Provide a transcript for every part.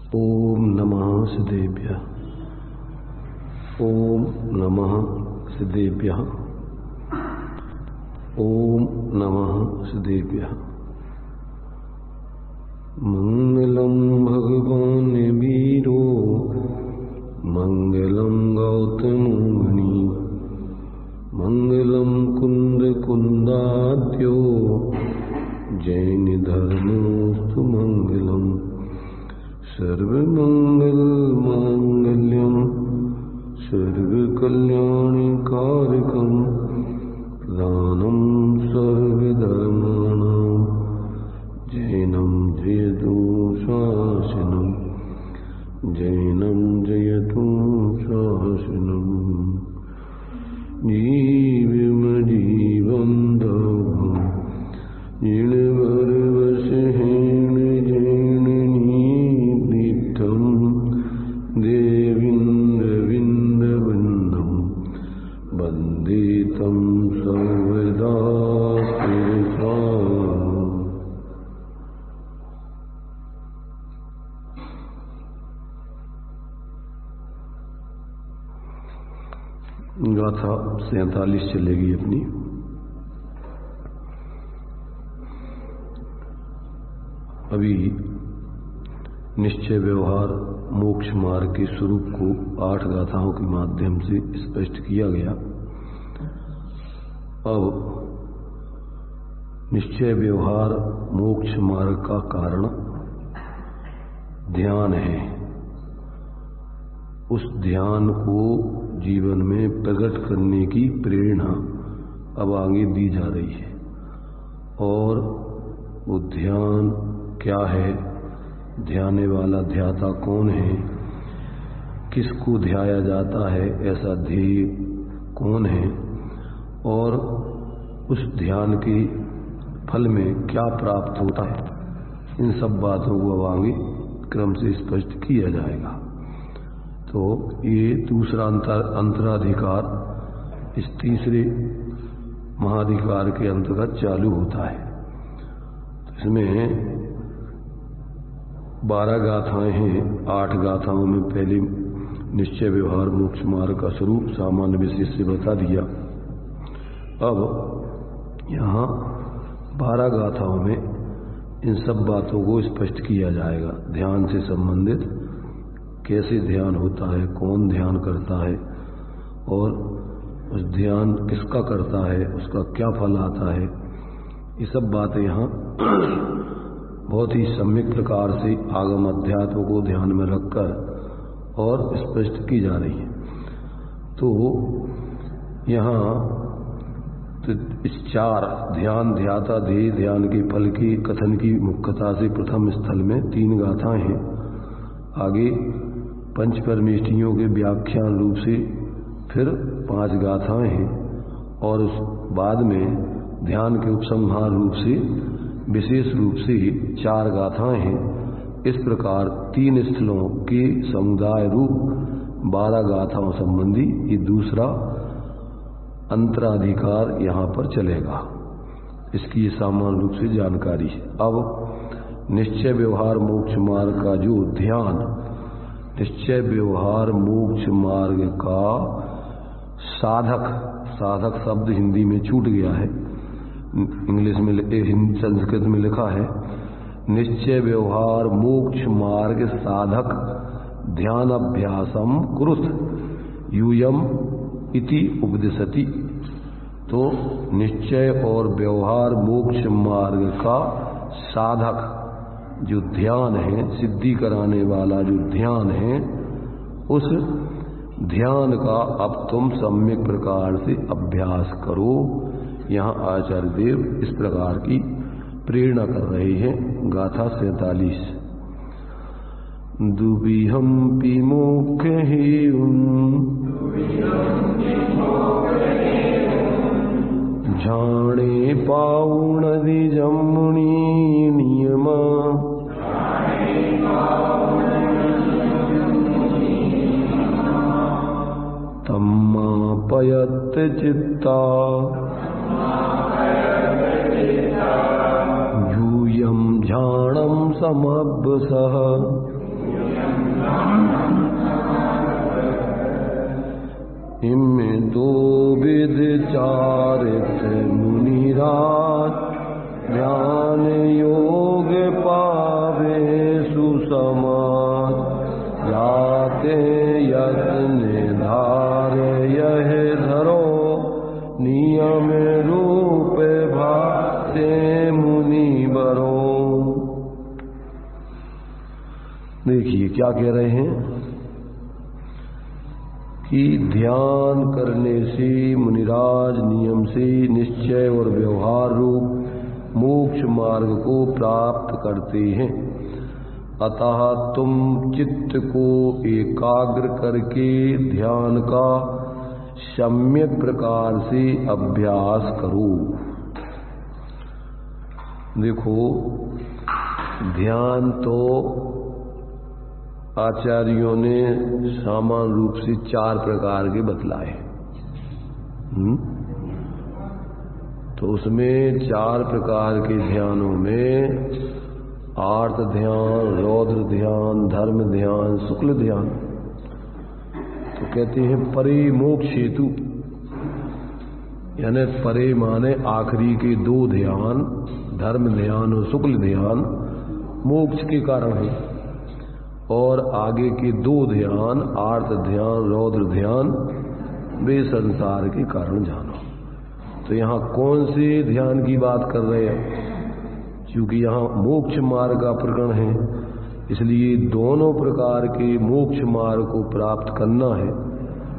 ओम नमः सिद्धेभ्यः। ओम नमः सिद्धेभ्यः। ओम नमः सिद्धेभ्यः। मंगलम भगवान वीरो मंगलम गौतम मुनि मंगलम कुंद कुंदाद्यो जैन धर्मोस्तु मंगलम सर्वमंगल मांगल्यम सर्वकल्याणकारकम प्रधानम सर्वधर्माणां जैनं जयतु शासनम जैनं जयतु शासनम जीवम जीवं दवं जिणवरवशेन जैननीतं देवीन्द्रविन्दवन्दं वन्दे तं सर्वदा गाथा 47 चलेगी अपनी। अभी निश्चय व्यवहार मोक्ष मार्ग के स्वरूप को 8 गाथाओं के माध्यम से स्पष्ट किया गया। अब निश्चय व्यवहार मोक्ष मार्ग का कारण ध्यान है। उस ध्यान को जीवन में प्रकट करने की प्रेरणा अब आगे दी जा रही है। और वो ध्यान क्या है, ध्याने वाला ध्याता कौन है, किसको ध्याया जाता है, ऐसा ध्येय कौन है, और उस ध्यान के फल में क्या प्राप्त होता है, इन सब बातों को अब आगे क्रम से स्पष्ट किया जाएगा। तो ये दूसरा अंतराधिकार इस तीसरे महाधिकार के अंतर्गत चालू होता है। तो इसमें 12 गाथाएं हैं। 8 गाथाओं में पहले निश्चय व्यवहार मोक्ष मार्ग का स्वरूप सामान्य विशेष से बता दिया। अब यहाँ 12 गाथाओं में इन सब बातों को स्पष्ट किया जाएगा। ध्यान से संबंधित कैसे ध्यान होता है, कौन ध्यान करता है, और उस ध्यान किसका करता है, उसका क्या फल आता है, ये सब बातें यहाँ बहुत ही सम्यक प्रकार से आगम अध्यात्म को ध्यान में रखकर और स्पष्ट की जा रही है। तो यहाँ तो इस 4 ध्यान, ध्याता, ध्येय, ध्यान के फल की कथन की मुख्यता से प्रथम स्थल में 3 गाथाएं हैं। आगे पंच परमेष्ठियों के व्याख्यान रूप से फिर 5 गाथाएं हैं, और उस बाद में ध्यान के उपसंहार रूप से विशेष रूप से 4 गाथाएं हैं। इस प्रकार 3 स्थलों के समुदाय रूप 12 गाथाओं संबंधी ये दूसरा अंतराधिकार यहाँ पर चलेगा। इसकी ये सामान्य रूप से जानकारी है। अब निश्चय व्यवहार मोक्ष मार्ग का जो ध्यान, निश्चय व्यवहार मोक्ष मार्ग का साधक, साधक शब्द हिंदी में छूट गया है, इंग्लिश में संस्कृत में लिखा है निश्चय व्यवहार मोक्ष मार्ग साधक ध्यान अभ्यासम कुरुत यूयम इति उपदिशति। तो निश्चय और व्यवहार मोक्ष मार्ग का साधक जो ध्यान है, सिद्धि कराने वाला जो ध्यान है, उस ध्यान का अब तुम सम्यक प्रकार से अभ्यास करो। यहाँ आचार्य देव इस प्रकार की प्रेरणा कर रहे हैं। गाथा 47। दुबिहम पिमोक्हेयुं झाणे पाउणदि जमुनी नियमा तम्मापयत चित्ता यूयं झाणं समभ्यसः इनमें दो विध चारित मुनिराज, ध्यान योग पावे सुसमाज। जाते यत्न धार यह धरो, नियम रूप भाते मुनि बरो। देखिए क्या कह रहे हैं कि ध्यान करने से मुनिराज नियम से निश्चय और व्यवहार रूप मोक्ष मार्ग को प्राप्त करते हैं। अतः तुम चित्त को एकाग्र करके ध्यान का सम्यक प्रकार से अभ्यास करो। देखो, ध्यान तो आचार्यों ने सामान्य रूप से 4 प्रकार के बतलाए। तो उसमें 4 प्रकार के ध्यानों में आर्त ध्यान, रौद्र ध्यान, धर्म ध्यान, शुक्ल ध्यान। तो कहते हैं परे मोक्ष हेतु, यानी परे माने आखिरी के 2 ध्यान, धर्म ध्यान और शुक्ल ध्यान मोक्ष के कारण है, और आगे के 2 ध्यान आर्त ध्यान, रौद्र ध्यान वे संसार के कारण जानो। तो यहाँ कौन से ध्यान की बात कर रहे हैं? क्योंकि यहाँ मोक्ष मार्ग का प्रकरण है, इसलिए दोनों प्रकार के मोक्ष मार्ग को प्राप्त करना है।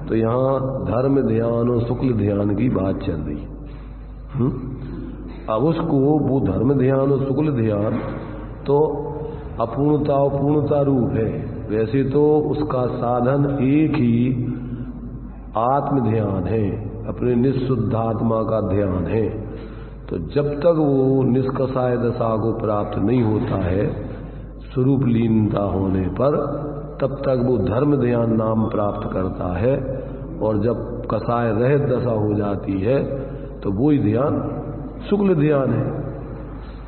तो यहाँ धर्म ध्यान और शुक्ल ध्यान की बात चल रही है। अब उसको वो धर्म ध्यान और शुक्ल ध्यान तो अपूर्णता और पूर्णता रूप है। वैसे तो उसका साधन एक ही आत्म ध्यान है, अपने निःशुद्धात्मा का ध्यान है। तो जब तक वो निष्कषाय दशा को प्राप्त नहीं होता है स्वरूप लीनता होने पर, तब तक वो धर्म ध्यान नाम प्राप्त करता है। और जब कषाय रहित दशा हो जाती है तो वो ही ध्यान शुक्ल ध्यान है।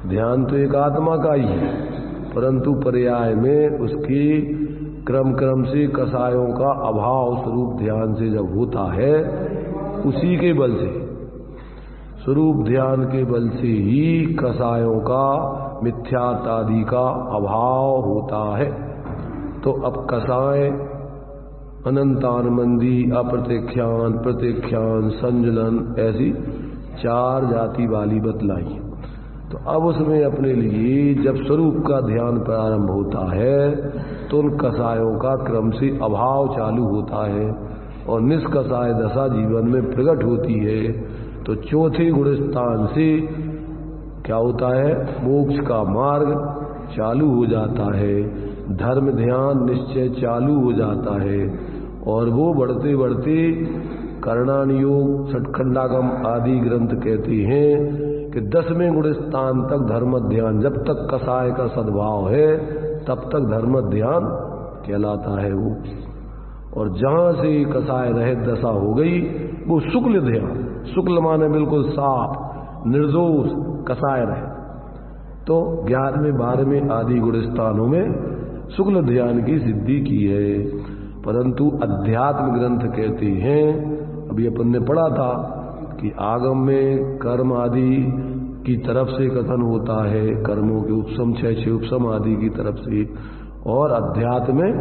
ध्यान तो एक आत्मा का ही है, परंतु पर्याय में उसकी क्रम क्रम से कषायों का अभाव स्वरूप ध्यान से जब होता है, उसी के बल से, स्वरूप ध्यान के बल से ही कषायों का मिथ्यात्व आदि का अभाव होता है। तो अब कषाय अनंतानमंदी, अप्रत्यख्यान, प्रत्यख्यान, संजलन, ऐसी 4 जाति वाली बतलाई। तो अब उसमें अपने लिए जब स्वरूप का ध्यान प्रारंभ होता है तो उन कषायों का क्रम से अभाव चालू होता है और निष्कषाय दशा जीवन में प्रकट होती है। तो चौथे गुण स्थान से क्या होता है? मोक्ष का मार्ग चालू हो जाता है, धर्म ध्यान निश्चय चालू हो जाता है, और वो बढ़ते बढ़ते करणान योग, षटखंडागम आदि ग्रंथ कहते हैं कि 10वें गुण स्थान तक धर्म ध्यान, जब तक कषाय का सद्भाव है तब तक धर्म ध्यान कहलाता है वो। और जहां से कषाय रहित दशा हो गई वो शुक्ल ध्यान, शुक्ल माने बिल्कुल साफ निर्दोष कषाय रहे। तो 11वें 12वें आदि गुण स्थानों में शुक्ल ध्यान की सिद्धि की है। परंतु अध्यात्म ग्रंथ कहते हैं, अभी अपन ने पढ़ा था कि आगम में कर्म आदि की तरफ से कथन होता है, कर्मों के उपसम, 6 उपसम आदि की तरफ से, और अध्यात्म में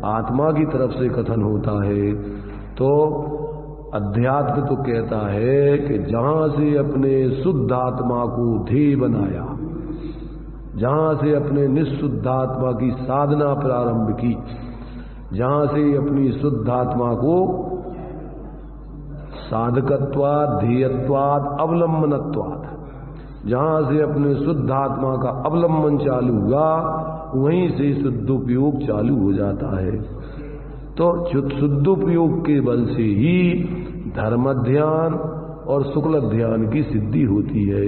आत्मा की तरफ से कथन होता है। तो अध्यात्म तो कहता है कि जहां से अपने शुद्ध आत्मा को ध्येय बनाया, जहां से अपने निःशुद्धात्मा की साधना प्रारंभ की, जहां से अपनी शुद्धात्मा को साधकत्वाद, ध्येयत्वाद, अवलंबनत्वाद, जहां से अपने शुद्धात्मा का अवलंबन चालू हुआ, वहीं से शुद्धोपयोग चालू हो जाता है। तो शुद्धोपयोग के बल से ही धर्म ध्यान और शुक्ल ध्यान की सिद्धि होती है।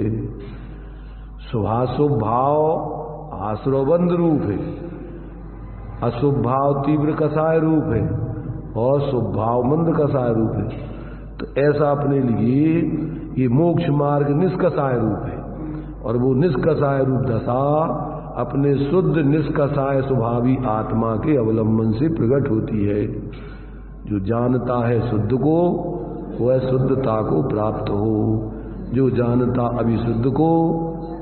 शुभाशुभ भाव आश्रवबंध रूप है, अशुभ भाव तीव्र कषाय रूप है, और शुभ भाव मंद कषाय रूप है। तो ऐसा अपने लिए ये मोक्ष मार्ग निष्कषाय रूप है, और वो निष्कषाय रूप दशा अपने शुद्ध निष्कषाय स्वभावी आत्मा के अवलंबन से प्रकट होती है। जो जानता है शुद्ध को वह शुद्धता को प्राप्त हो, जो जानता अविशुद्ध को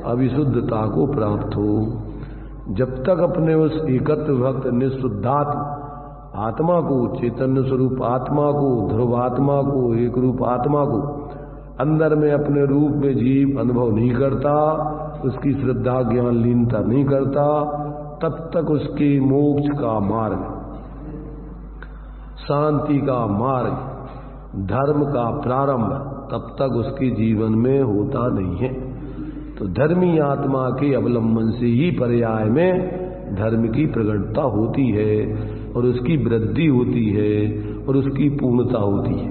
अविशुद्धता को प्राप्त हो। जब तक अपने उस एकत्व भक्त निःशुद्धात्म आत्मा को, चैतन्य स्वरूप आत्मा को, ध्रुव आत्मा को, एक रूप आत्मा को अंदर में अपने रूप में जीव अनुभव नहीं करता, उसकी श्रद्धा ज्ञान लीनता नहीं करता, तब तक उसके मोक्ष का मार्ग, शांति का मार्ग, धर्म का प्रारंभ तब तक उसके जीवन में होता नहीं है। तो धर्मी आत्मा के अवलंबन से ही पर्याय में धर्म की प्रगटता होती है और उसकी वृद्धि होती है और उसकी पूर्णता होती है।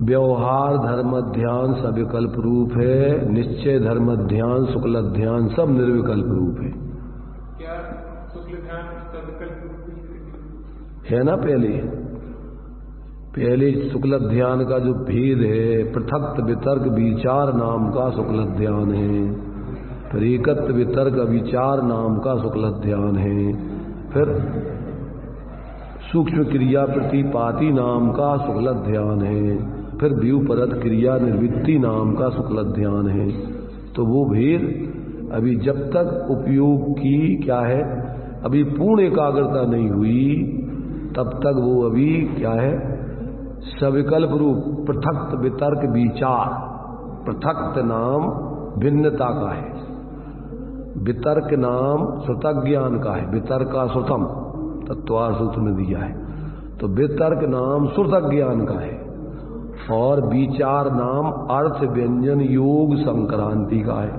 व्यवहार धर्म ध्यान सविकल्प रूप है, निश्चय धर्म ध्यान शुक्ल ध्यान सब निर्विकल्प रूप है। क्या शुक्ल ध्यान सविकल्प रूप है ना? पहले शुक्ल ध्यान का जो भेद है, पृथक वितर्क विचार नाम का शुक्ल ध्यान है, फिर एकत्व वितर्क विचार नाम का शुक्ल ध्यान है, फिर सूक्ष्म क्रिया प्रतिपाती नाम का शुक्ल ध्यान है, फिर व्यूपरत क्रिया निर्वृत्ति नाम का शुक्ल ध्यान है। तो वो भेद अभी जब तक उपयोग की क्या है, अभी पूर्ण एकाग्रता नहीं हुई, तब तक वो अभी क्या है, सविकल्प रूप पृथक वितर्क विचार। पृथक नाम भिन्नता का है, वितर्क नाम श्रुतज्ञान का है, वितर्क का श्रुतम तत्वार सूत्र में दिया है। तो वितर्क नाम श्रुतज्ञान का है और विचार नाम अर्थ व्यंजन योग संक्रांति का है।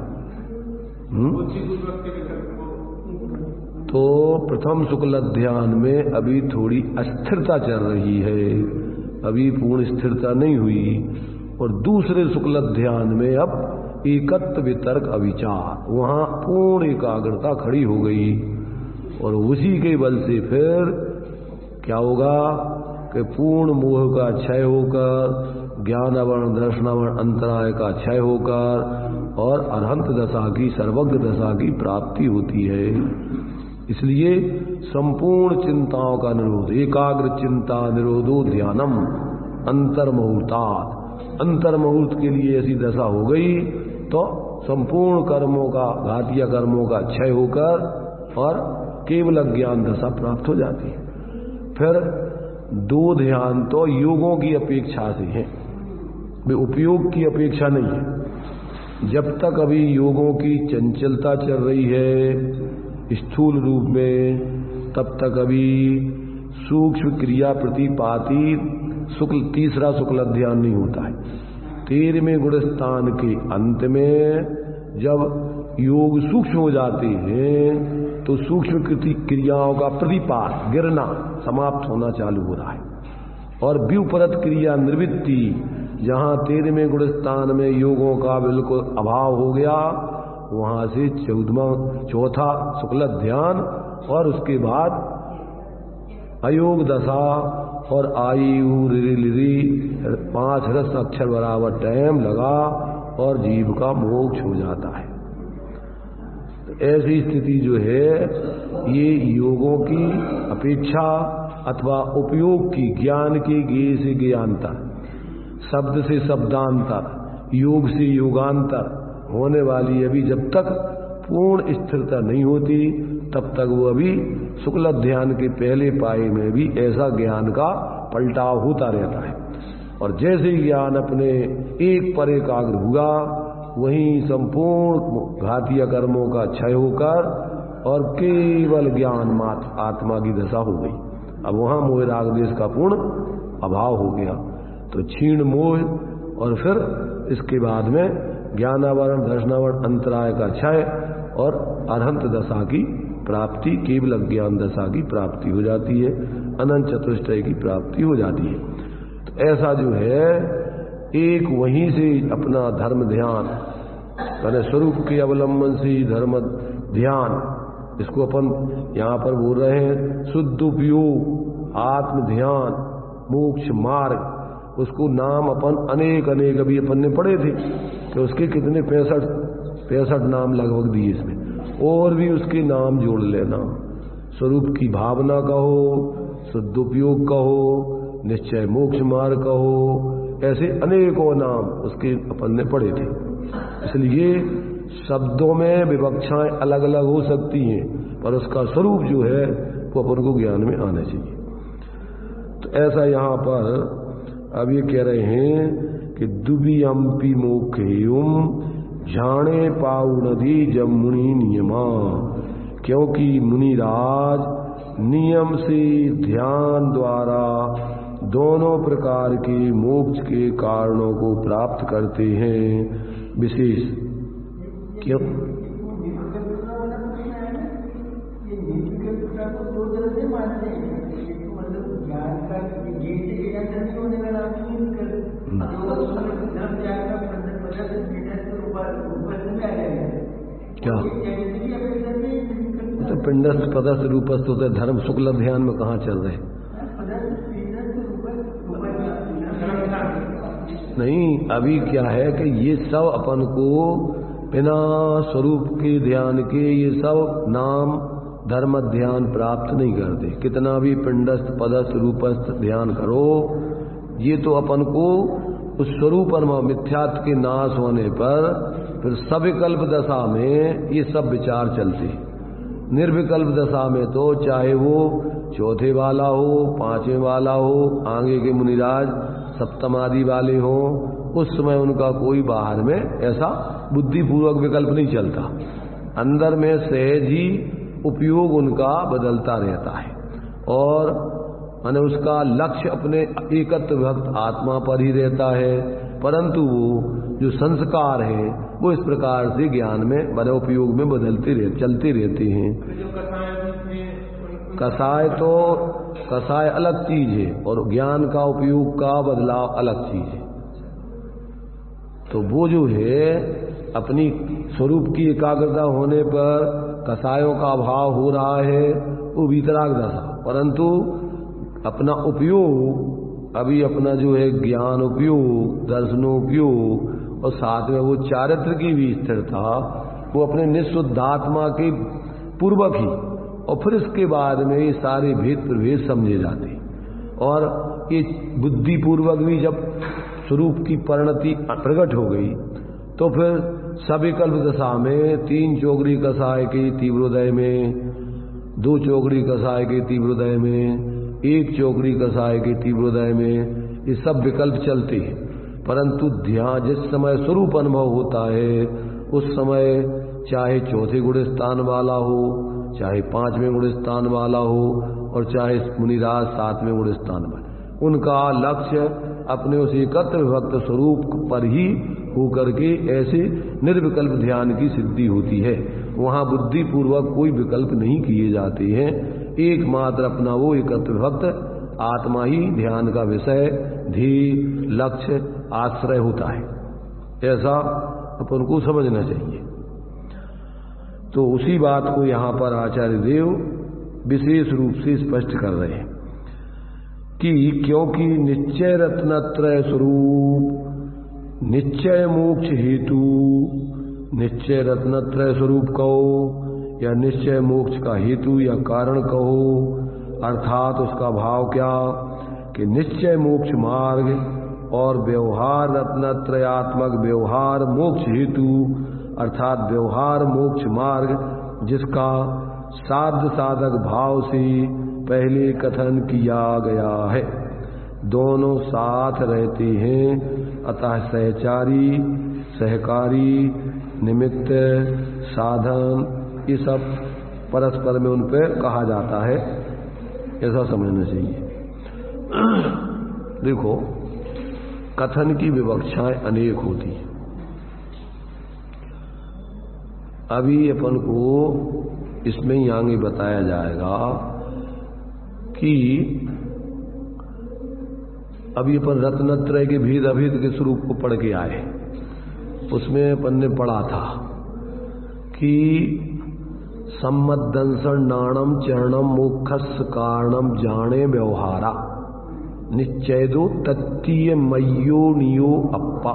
तो प्रथम शुक्ल ध्यान में अभी थोड़ी अस्थिरता चल रही है, अभी पूर्ण स्थिरता नहीं हुई। और दूसरे शुक्ल ध्यान में अब एकत्व वितर्क अविचार, वहां पूर्ण एकाग्रता खड़ी हो गई और उसी के बल से फिर क्या होगा कि पूर्ण मोह का क्षय होकर, ज्ञानावरण दर्शनावरण अंतराय का क्षय होकर और अरहंत दशा की, सर्वज्ञ दशा की प्राप्ति होती है। इसलिए संपूर्ण चिंताओं का निरोध, एकाग्र चिंता निरोधो ध्यानम अंतर्मुहूर्तात्। अंतर्मुहूर्त के लिए ऐसी दशा हो गई तो संपूर्ण कर्मों का, घातीय कर्मों का क्षय होकर और केवल ज्ञान दशा प्राप्त हो जाती है। फिर दो ध्यान तो योगों की अपेक्षा से है, वे उपयोग की अपेक्षा नहीं है। जब तक अभी योगों की चंचलता चल रही है स्थूल रूप में, तब तक अभी सूक्ष्म क्रिया प्रतिपाती तीसरा शुक्ल ध्यान नहीं होता है। 13वें गुणस्थान के अंत में जब योग सूक्ष्म हो जाते हैं तो सूक्ष्म क्रियाओं का प्रतिपात, गिरना, समाप्त होना चालू हो रहा है। और व्यूपरत क्रिया निवृत्ति, जहां 13वें गुणस्थान में योगों का बिल्कुल अभाव हो गया, वहां से चौथा शुक्ल ध्यान और उसके बाद अयोग दशा और आयु रिरी 5 रस अक्षर बराबर टाइम लगा और जीव का मोक्ष हो जाता है। ऐसी स्थिति जो है ये योगों की अपेक्षा अथवा उपयोग की, ज्ञान के गे से ज्ञानतर, शब्द से शब्दांतर, योग से योगांतर होने वाली अभी जब तक पूर्ण स्थिरता नहीं होती तब तक वो अभी शुक्ल ध्यान के पहले पाए में भी ऐसा ज्ञान का पलटाव होता रहता है। और जैसे ही ज्ञान अपने एक पर एकाग्र हुआ, वहीं संपूर्ण घातीय कर्मों का क्षय होकर और केवल ज्ञान मात्र आत्मा की दशा हो गई। अब वहां मोह राग द्वेष का पूर्ण अभाव हो गया। तो क्षीण मोह और फिर इसके बाद में ज्ञानावरण दर्शनावरण अंतराय का क्षय और अरहंत दशा की प्राप्ति, केवल ज्ञान दशा की प्राप्ति हो जाती है, अनंत चतुष्टय की प्राप्ति हो जाती है। तो ऐसा जो है एक वहीं से अपना धर्म ध्यान, मैंने स्वरूप के अवलंबन से धर्म ध्यान, इसको अपन यहाँ पर बोल रहे हैं शुद्ध उपयोग, आत्म ध्यान, मोक्ष मार्ग, उसको नाम अपन अनेक अनेक अभी अपन ने पढ़े थे कि उसके कितने 65 नाम लगभग दिए इसमें, और भी उसके नाम जोड़ लेना। स्वरूप की भावना कहो, शुद्धोपयोग कहो, निश्चय मोक्ष मार्ग कहो, ऐसे अनेकों नाम उसके अपन ने पढ़े थे। इसलिए शब्दों में विवक्षाएं अलग अलग हो सकती हैं, पर उसका स्वरूप जो है वो अपन को ज्ञान में आना चाहिए। तो ऐसा यहाँ पर अब ये कह रहे हैं कि दुबियम्पि मोक्षेयुम जाने पाऊ नदी जब मुनि नियमा, क्योंकि मुनिराज नियम से ध्यान द्वारा दोनों प्रकार के मोक्ष के कारणों को प्राप्त करते हैं। विशेष क्यों क्या तो पिंडस्थ पदस्थ रूपस्थ होते धर्म शुक्ल ध्यान में कहाँ चल रहे? नहीं, अभी क्या है कि ये सब अपन को बिना स्वरूप के ध्यान के ये सब नाम धर्म ध्यान प्राप्त नहीं करते। कितना भी पिंडस्थ पदस्थ रूपस्थ ध्यान करो, ये तो अपन को उस स्वरूप मिथ्यात्व के नाश होने पर फिर सविकल्प दशा में ये सब विचार चलते। निर्विकल्प दशा में तो चाहे वो चौथे वाला हो, पांचवें वाला हो, आगे के मुनिराज सप्तम आदि वाले हो, उस समय उनका कोई बाहर में ऐसा बुद्धिपूर्वक विकल्प नहीं चलता। अंदर में सहज ही उपयोग उनका बदलता रहता है और माने उसका लक्ष्य अपने एकत्व भक्त आत्मा पर ही रहता है, परंतु वो जो संस्कार है वो इस प्रकार से ज्ञान में बड़े उपयोग में चलते रहते हैं। कसाय अलग चीज है और ज्ञान का उपयोग का बदलाव अलग चीज है। तो वो जो है अपनी स्वरूप की एकाग्रता होने पर कसायों का अभाव हो रहा है, वो वीतराग दशा, परंतु अपना उपयोग अभी अपना जो है ज्ञान उपयोग, दर्शनोपयोग और साथ में वो चारित्र की भी स्थिरता, वो अपने निःशुद्धात्मा के पूर्वक ही, और फिर इसके बाद में ये सारे भेद प्रभेद समझे जाते। और ये बुद्धि पूर्वक भी जब स्वरूप की परिणति प्रकट हो गई तो फिर सविकल्प दशा में 3 चौगड़ी कसाय के तीव्रोदय में, 2 चौगड़ी कसाय के तीव्रोदय में, 1 चौगड़ी कसाय के तीव्रोदय में, ये सब विकल्प चलते हैं। परंतु ध्यान जिस समय स्वरूप अनुभव होता है उस समय चाहे चौथे गुण स्थान वाला हो, चाहे 5वें गुण स्थान वाला हो और चाहे मुनिराज 7वें गुण स्थान वाला, उनका लक्ष्य अपने उस एकत्र भक्त स्वरूप पर ही होकर के ऐसे निर्विकल्प ध्यान की सिद्धि होती है। वहां बुद्धि पूर्वक कोई विकल्प नहीं किए जाते हैं, एकमात्र अपना वो एकत्र भक्त आत्मा ही ध्यान का विषय, ध्येय, लक्ष्य, आश्रय होता है। ऐसा अपन को समझना चाहिए। तो उसी बात को यहाँ पर आचार्य देव विशेष रूप से स्पष्ट कर रहे हैं कि क्योंकि निश्चय रत्नत्रय स्वरूप निश्चय मोक्ष हेतु, निश्चय रत्नत्रय स्वरूप कहो या निश्चय मोक्ष का हेतु या कारण कहो, अर्थात उसका भाव क्या कि निश्चय मोक्ष मार्ग और व्यवहार रत्नत्रयात्मक व्यवहार मोक्ष हेतु, अर्थात व्यवहार मोक्ष मार्ग जिसका साध्य साधक भाव से पहले कथन किया गया है, दोनों साथ रहते हैं। अतः सहचारी, सहकारी, निमित्त, साधन, ये सब परस्पर में उन पर कहा जाता है, ऐसा समझना चाहिए। देखो, कथन की विवक्षाएं अनेक होती हैं। अभी अपन को इसमें ही आगे बताया जाएगा कि अभी अपन रत्नत्रय के भेद अभेद के स्वरूप को पढ़ के आए। उसमें अपन ने पढ़ा था कि सम्मदंसण नाणम चरणम मोक्षस कारणम जाने व्यवहारा, निश्चयदो तत्तीय मयो नियो अप्पा।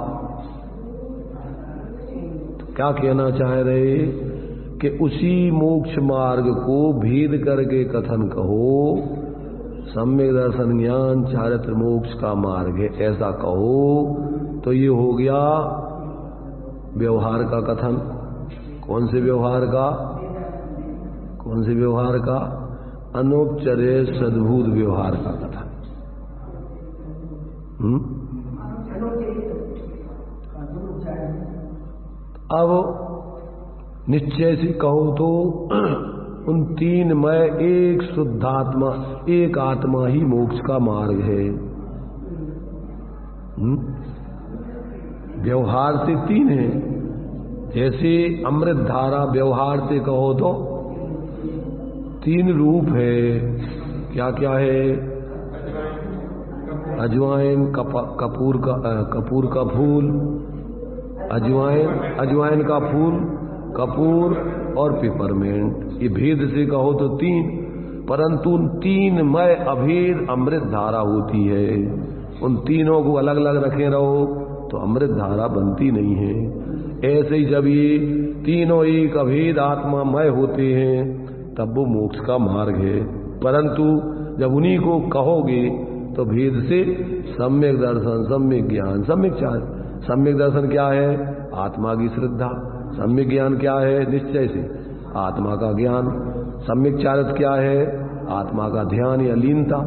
क्या कहना चाह रहे कि उसी मोक्ष मार्ग को भेद करके कथन कहो, सम्यक दर्शन ज्ञान चारित्र मोक्ष का मार्ग है ऐसा कहो, तो ये हो गया व्यवहार का कथन। कौन से व्यवहार का? कौन से व्यवहार का? अनौपचारिक सद्भूत व्यवहार का कथन। अब निश्चय से कहो तो उन तीन में एक शुद्धात्मा, एक आत्मा ही मोक्ष का मार्ग है। व्यवहार से तीन है। जैसे अमृत धारा व्यवहार से कहो तो तीन रूप है। क्या क्या है? अजवाइन, कपूर का फूल, अजवाइन का फूल, कपूर और पिपरमेंट। ये भेद से कहो तो तीन, परंतु उन तीन में अभेद अमृत धारा होती है। उन तीनों को अलग अलग रखे रहो तो अमृत धारा बनती नहीं है। ऐसे ही जब ये तीनों एक अभेद आत्मामय होते हैं तब वो मोक्ष का मार्ग है। परंतु जब उन्हीं को कहोगे तो भेद से सम्यक दर्शन, सम्यक ज्ञान, सम्यक दर्शन क्या है? आत्मा की श्रद्धा। सम्यक ज्ञान क्या है? निश्चय से आत्मा का ज्ञान। सम्यक चारित्र क्या है? आत्मा का ध्यान या लीनता।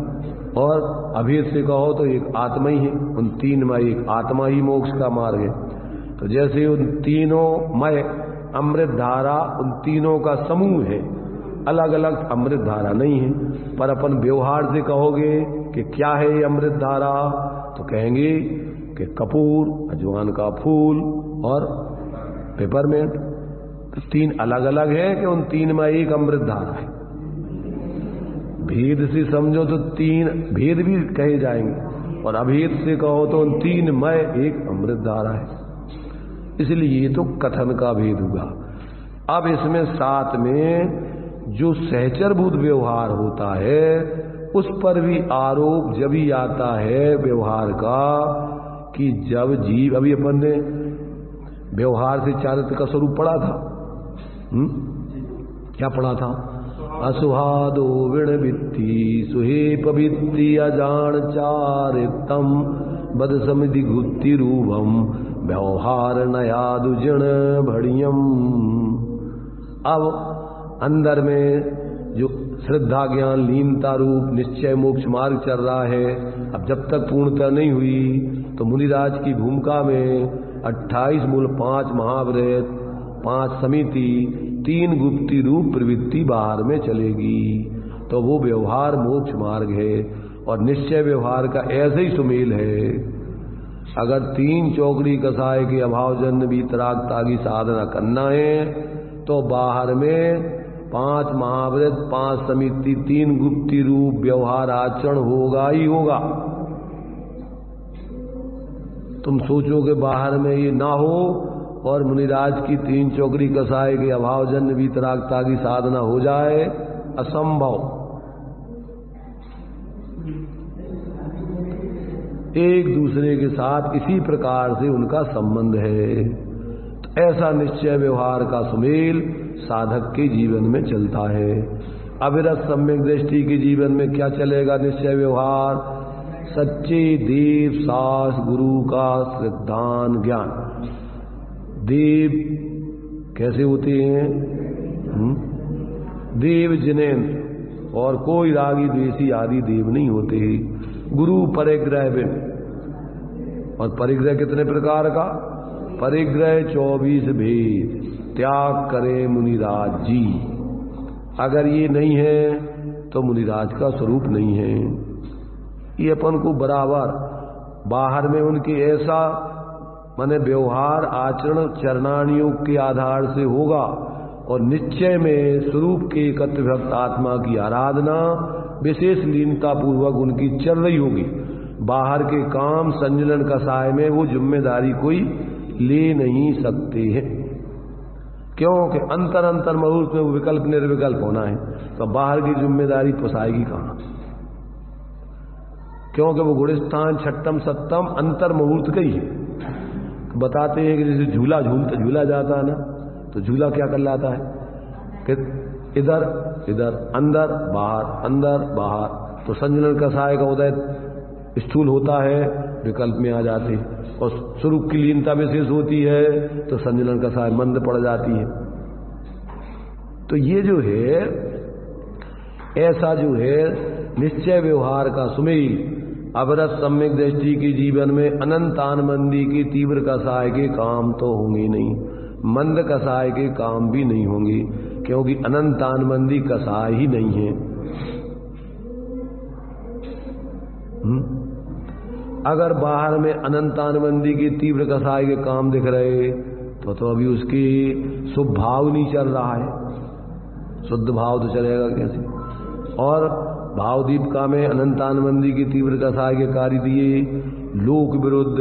और अभेद से कहो तो एक आत्मा ही है। उन तीन में एक आत्मा ही मोक्ष का मार्ग है। तो जैसे उन तीनों में अमृत धारा उन तीनों का समूह है, अलग अलग अमृत धारा नहीं है। पर अपन व्यवहार से कहोगे कि क्या है ये अमृत धारा, तो कहेंगे कि कपूर, अजवान का फूल और पेपरमेंट। तो तीन अलग अलग है कि उन तीन में एक अमृत धारा है। भेद से समझो तो तीन भेद भी कहे जाएंगे, और अभेद से कहो तो उन तीन में एक अमृत धारा है। इसलिए ये तो कथन का भेद हुआ। अब इसमें साथ में जो सहचरभूत व्यवहार होता है उस पर भी आरोप जब ही आता है व्यवहार का कि जब जीव, अभी अपन ने व्यवहार से चारित्र का स्वरूप पढ़ा था। क्या पढ़ा था? असुहादो विण वित्ती सुहेप वित्ती अजान चारितम बद समिति गुत्ति रूपम व्यवहार नयादु जिण भड़ियम। अब अंदर में जो श्रद्धा ज्ञान लीनता रूप निश्चय मोक्ष मार्ग चल रहा है, अब जब तक पूर्णता नहीं हुई तो मुनिराज की भूमिका में 28 मूल, 5 महाव्रत, 5 समिति, 3 गुप्ती रूप प्रवृत्ति बाहर में चलेगी। तो वो व्यवहार मोक्ष मार्ग है और निश्चय व्यवहार का ऐसे ही सुमेल है। अगर 3 चौकड़ी कसाय के अभावजन्य वीतरागता की साधना करना है तो बाहर में 5 महाव्रत, 5 समिति, 3 गुप्ती रूप व्यवहार आचरण होगा ही होगा। तुम सोचो कि बाहर में ये ना हो और मुनिराज की 3 चौकड़ी कसाय के अभावजन्य वीतरागता की साधना हो जाए, असंभव। एक दूसरे के साथ इसी प्रकार से उनका संबंध है। तो ऐसा निश्चय व्यवहार का सुमेल साधक के जीवन में चलता है। अविरत सम्यक दृष्टि के जीवन में क्या चलेगा? निश्चय व्यवहार, सच्चे देव सास गुरु का श्रद्धान ज्ञान। देव कैसे होते हैं? देव जिनेन्द्र, और कोई रागी द्वेषी आदि देव नहीं होते। गुरु परिग्रह बिन, और परिग्रह कितने प्रकार का? परिग्रह 24 भेद त्याग करे मुनिराज जी। अगर ये नहीं है तो मुनिराज का स्वरूप नहीं है। ये अपन को बराबर बाहर में उनके ऐसा माने व्यवहार आचरण चरणानियों के आधार से होगा, और निश्चय में स्वरूप के एकत्र भक्त आत्मा की आराधना विशेष लीनता पूर्वक उनकी चल रही होगी। बाहर के काम संजलन कसाय में वो जिम्मेदारी कोई ले नहीं सकते हैं, क्योंकि अंतर अंतर मुहूर्त में वो विकल्प निर्विकल्प होना है। तो बाहर की जिम्मेदारी पोसाएगी कहां? क्योंकि वो गुणस्थान छठम सप्तम अंतर मुहूर्त का ही है। बताते हैं कि जैसे झूला जाता है ना, तो झूला क्या कर लाता है कि इधर इधर अंदर बाहर, तो संजलन कसाय का उदय स्थूल होता है, विकल्प में आ जाते हैं, और स्वरूप की लीनता विशेष होती है तो संजलन कसाय मंद पड़ जाती है। तो ये जो है ऐसा जो है निश्चय व्यवहार का सुमेल अवरत सम्यक दृष्टि के जीवन में अनंत आनमंदी की तीव्र कसाय के काम तो होंगे नहीं, मंद कसाय के काम भी नहीं होंगे, क्योंकि अनंत आनमंदी कसाय ही नहीं है। अगर बाहर में अनंत आनमंदी की तीव्र कसाय के काम दिख रहे तो अभी उसकी शुभ भाव नहीं चल रहा है, शुद्ध भाव तो चलेगा कैसे। और भाव दीपिका में अनंतानबंदी की तीव्र कसाय के कार्य दिए, लोक विरुद्ध,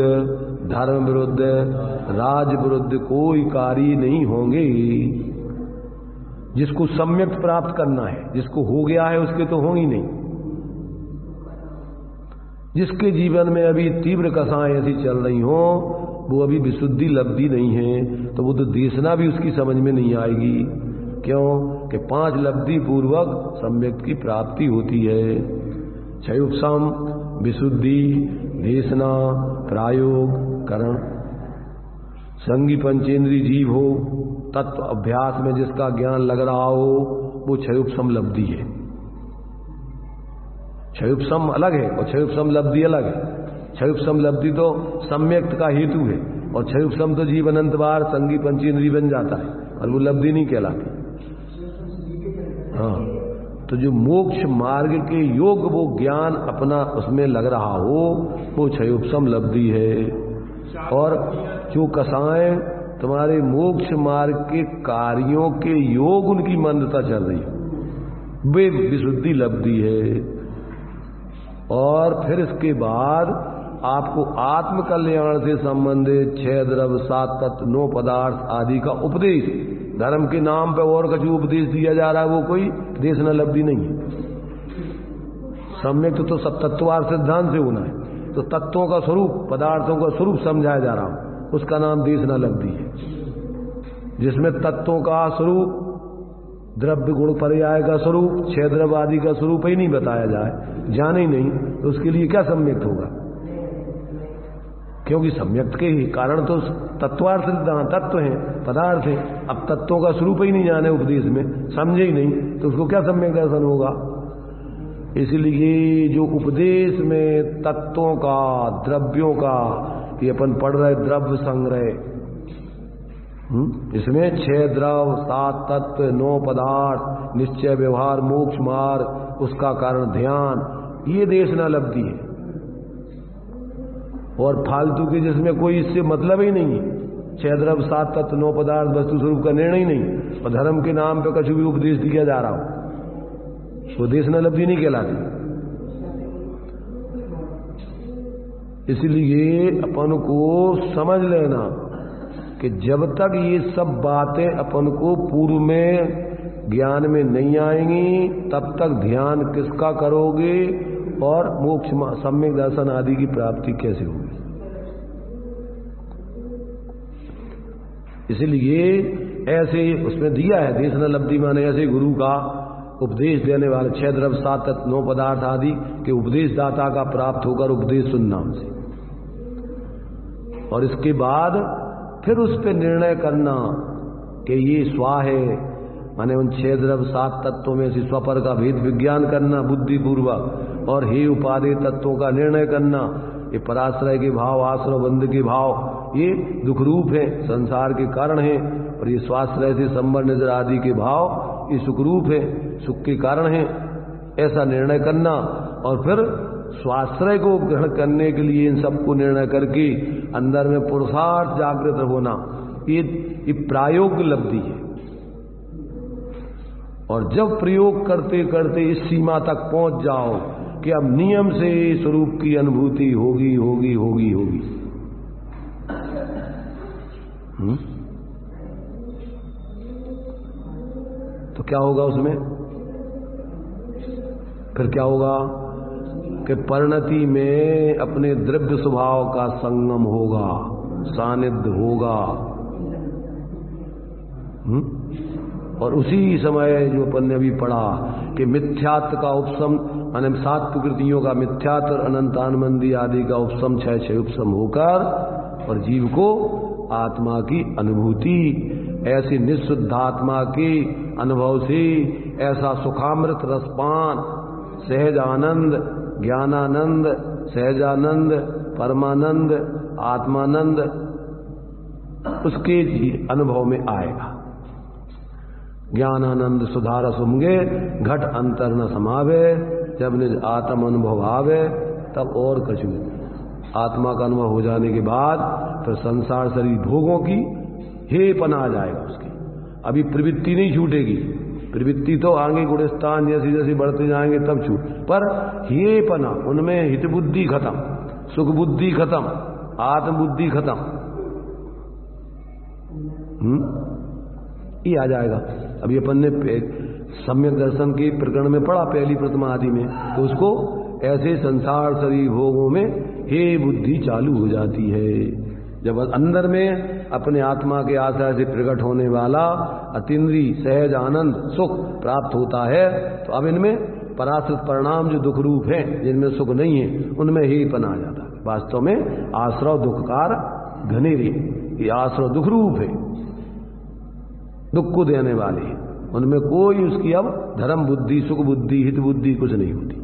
धर्म विरुद्ध, राज विरुद्ध कोई कार्य नहीं होंगे। जिसको सम्यक प्राप्त करना है, जिसको हो गया है उसके तो होंगी नहीं। जिसके जीवन में अभी तीव्र कसाएं ऐसी चल रही हो, वो अभी विशुद्धि लब्धि नहीं है, तो वो तो देशना भी उसकी समझ में नहीं आएगी। क्यों कि 5 लब्धि पूर्वक सम्यक की प्राप्ति होती है। क्षयोपशम, विशुद्धि, देशना, प्रायोग, करण। संगी पंचेंद्री जीव हो, तत्व अभ्यास में जिसका ज्ञान लग रहा हो, वो क्षयोपशम लब्धि है। क्षयोपशम अलग है और क्षयोपशम लब्धि अलग है। क्षयोपशम लब्धि तो सम्यक्त का हेतु है, और क्षयोपशम तो जीव अनंत बार संगी पंचेंद्री बन जाता है, और वो लब्धि नहीं कहलाती। हाँ, तो जो मोक्ष मार्ग के योग वो ज्ञान अपना उसमें लग रहा हो, वो क्षयोपशम लब्धि है। और जो कसाएं तुम्हारे मोक्ष मार्ग के कार्यों के योग उनकी मंदता चल रही है, वे विशुद्धि लब्धि है। और फिर इसके बाद आपको आत्म कल्याण से संबंधित 6 द्रव्य, 7 तत्व, 9 पदार्थ आदि का उपदेश, धर्म के नाम पे और कुछ उपदेश दिया जा रहा है, वो कोई देशना लब्धि नहीं है। सम्यक तो सब तत्ववार सिद्धांत से होना है, तो तत्वों का स्वरूप, पदार्थों का स्वरूप समझाया जा रहा हो, उसका नाम देशना लब्धि है। जिसमें तत्वों का स्वरूप, द्रव्य गुण पर्याय का स्वरूप, 6 द्रव्य आदि का स्वरूप ही नहीं बताया जाए, जाने ही नहीं, तो उसके लिए क्या सम्यक्त होगा। क्योंकि सम्यक्त के ही कारण तो तत्वार्थ सिद्धांत, तत्व हैं, पदार्थ हैं। अब तत्वों का स्वरूप ही नहीं जाने उपदेश में, समझे ही नहीं, तो उसको क्या सम्यक दर्शन होगा। इसलिए जो उपदेश में तत्वों का, द्रव्यों का, ये अपन पढ़ रहे द्रव्य संग्रह, इसमें 6 द्रव्य, 7 तत्व, 9 पदार्थ, निश्चय व्यवहार, मोक्ष मार्ग, उसका कारण ध्यान, ये देशना लब्धि है। और फालतू के जिसमें कोई इससे मतलब ही नहीं है, 6 द्रव्य, 7 तत्व, 9 पदार्थ, वस्तु स्वरूप का निर्णय ही नहीं, और धर्म के नाम पे कुछ भी उपदेश दिया जा रहा हो, वो देशना लब्धि नहीं कहलाती। इसलिए अपन को समझ लेना कि जब तक ये सब बातें अपन को पूर्व में ज्ञान में नहीं आएंगी, तब तक ध्यान किसका करोगे और मोक्ष सम्यक दर्शन आदि की प्राप्ति कैसे होगी। इसलिए ऐसे उसमें दिया है देशना लब्धि, माने ऐसे गुरु का उपदेश देने वाले 6 द्रव्य, 7 तत्व, 9 पदार्थ आदि के उपदेश दाता का प्राप्त होकर उपदेश सुनना हमसे, और इसके बाद फिर उस पर निर्णय करना कि ये स्वा है, माने उन 6 द्रव्य, 7 तत्वों में से स्वपर का भेद विज्ञान करना बुद्धिपूर्वक, और हे उपादेय तत्वों का निर्णय करना। ये पराश्रय के भाव, आश्रय बंध के भाव, ये दुख रूप है, संसार के कारण है, और ये स्वाश्रय से संबंध निद्र आदि के भाव, ये सुख रूप है, सुख के कारण है। ऐसा निर्णय करना, और फिर स्वाश्रय को ग्रहण करने के लिए इन सबको निर्णय करके अंदर में पुरुषार्थ जागृत होना, ये प्रायोग लब्धि है। और जब प्रयोग करते करते इस सीमा तक पहुंच जाओ कि अब नियम से स्वरूप की अनुभूति होगी होगी होगी होगी, तो क्या होगा उसमें? फिर क्या होगा? कि परिणति में अपने द्रव्य स्वभाव का संगम होगा, सानिध्य होगा। और उसी समय जो अपन ने अभी पढ़ा कि मिथ्यात्व का उपशम, सात प्रकृतियों का मिथ्यात्व, अनंतानंदी आदि का उपशम, छह उपशम होकर और जीव को आत्मा की अनुभूति, ऐसी निःशुद्धात्मा के अनुभव से ऐसा सुखामृत रसपान, सहज आनंद, ज्ञानानंद, सहजानंद, परमानंद, आत्मानंद उसके अनुभव में आएगा। ज्ञानानंद सुधारस उमगे, घट अंतर न समावे। जब निज आत्म अनुभव आवे तब और कछु आत्मा का अनुभव हो जाने के बाद फिर संसार शरीर भोगों की हेपन आ जाएगा उसकी। अभी प्रवृत्ति नहीं छूटेगी, प्रवृत्ति तो आगे गुणस्थान जैसे जैसे बढ़ते जाएंगे तब छूट, पर हेपना, उनमें हित बुद्धि खत्म, सुख बुद्धि खत्म, आत्म बुद्धि खत्म, ये आ जाएगा। अभी अपन ने सम्यक दर्शन के प्रकरण में पढ़ा पहली प्रथमा आदि में, तो उसको ऐसे संसार शरीर भोगों में हे बुद्धि चालू हो जाती है। जब अंदर में अपने आत्मा के आश्रय से प्रकट होने वाला अतीन्द्रिय सहज आनंद सुख प्राप्त होता है, तो अब इनमें पराश्रित परिणाम जो दुख रूप है, जिनमें सुख नहीं है, उनमें ही पन आ जाता है। वास्तव में आश्रव दुखकार घनेरे, ये आश्रव दुख रूप है, दुख को देने वाले, उनमें कोई उसकी अब धर्म बुद्धि, सुख बुद्धि, हित बुद्धि कुछ नहीं होती।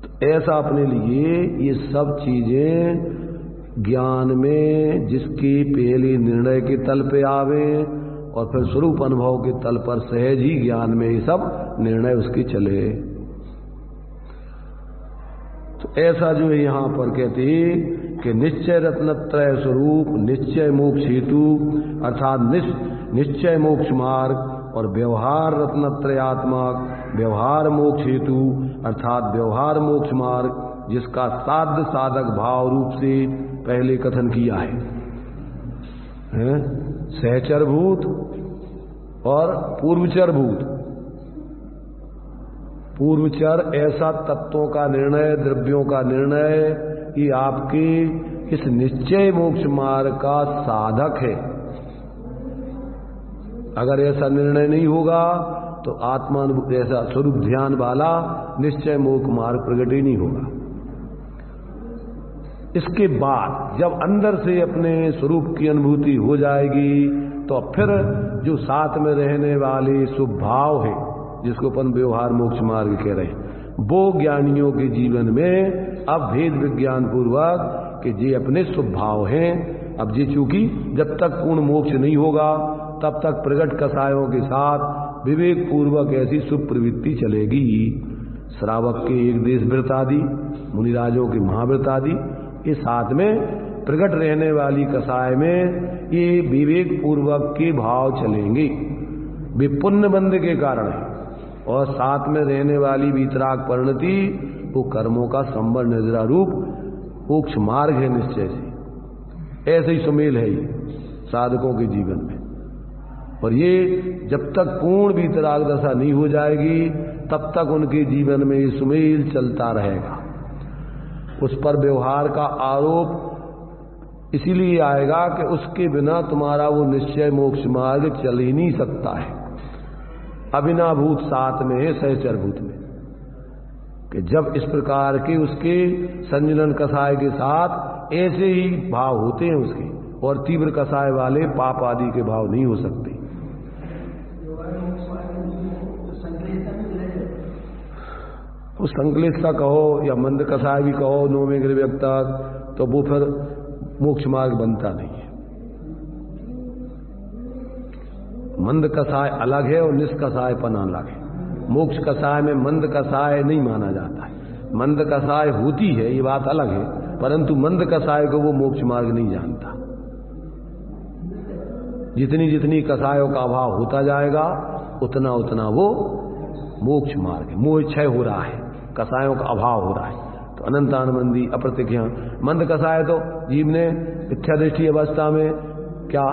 तो ऐसा अपने लिए ये सब चीजें ज्ञान में जिसकी पहले निर्णय के तल पे आवे और फिर स्वरूप अनुभव के तल पर सहज ही ज्ञान में ये सब निर्णय उसके चले। तो ऐसा जो है यहां पर कहते कि निश्चय रत्नत्रय स्वरूप, निश्चय मोक्ष हेतु अर्थात निश्चय मोक्ष मार्ग और व्यवहार रत्नत्रयात्मक व्यवहार मोक्ष हेतु अर्थात व्यवहार मोक्ष मार्ग, जिसका साध्य साधक भाव रूप से पहले कथन किया है, सहचरभूत और पूर्वचरभूत। पूर्वचर ऐसा तत्वों का निर्णय, द्रव्यों का निर्णय, ये आपके इस निश्चय मोक्ष मार्ग का साधक है। अगर ऐसा निर्णय नहीं होगा तो आत्मा ऐसा स्वरूप ध्यान वाला निश्चय मोक्ष मार्ग प्रकट ही नहीं होगा। इसके बाद जब अंदर से अपने स्वरूप की अनुभूति हो जाएगी तो फिर जो साथ में रहने वाले स्वभाव है, जिसको अपन व्यवहार मोक्ष मार्ग कह रहे हैं, वो ज्ञानियों के जीवन में अब भेद विज्ञान पूर्वक कि ये अपने स्वभाव हैं। अब ये चूंकि जब तक पूर्ण मोक्ष नहीं होगा तब तक प्रगट कसायों के साथ विवेक पूर्वक ऐसी सुप्रवृत्ति चलेगी। श्रावक के एक देश व्रत आदि, मुनिराजों के महाव्रत आदि, ये साथ में प्रगट रहने वाली कसाय में ये विवेक पूर्वक के भाव चलेंगे, वे पुण्य बंध के कारण है। और साथ में रहने वाली वीतराग परिणति वो कर्मों का संवर निद्रा रूप मोक्ष मार्ग है निश्चय से। ऐसे ही सुमेल है ये साधकों के जीवन में। और ये जब तक पूर्ण वीतराग दशा नहीं हो जाएगी तब तक उनके जीवन में ये सुमेल चलता रहेगा। उस पर व्यवहार का आरोप इसीलिए आएगा कि उसके बिना तुम्हारा वो निश्चय मोक्ष मार्ग चल ही नहीं सकता है। अविनाभूत साथ में है सहचरभूत में, कि जब इस प्रकार के उसके संजनन कसाय के साथ ऐसे ही भाव होते हैं उसके, और तीव्र कसाय वाले पाप आदि के भाव नहीं हो सकते। उस संकलेशता कहो या मंद कसाय भी कहो, नौवें गृह तक, तो वो फिर मोक्ष मार्ग बनता नहीं है। मंद कसाय अलग है और निष्कसायपन अलग है। मोक्ष कसाय में मंद कसाय नहीं माना जाता है। मंद कसाय होती है, ये बात अलग है, परंतु मंद कसाय को वो मोक्ष मार्ग नहीं जानता। जितनी जितनी कसायों का अभाव होता जाएगा उतना उतना वो मोक्ष मार्ग है। मोह क्षय हो रहा है, कसायों का अभाव हो रहा है। तो अनंतानंदी अप्रतिज्ञा मंद कसाय तो जीव ने मिथ्या दृष्टि अवस्था में क्या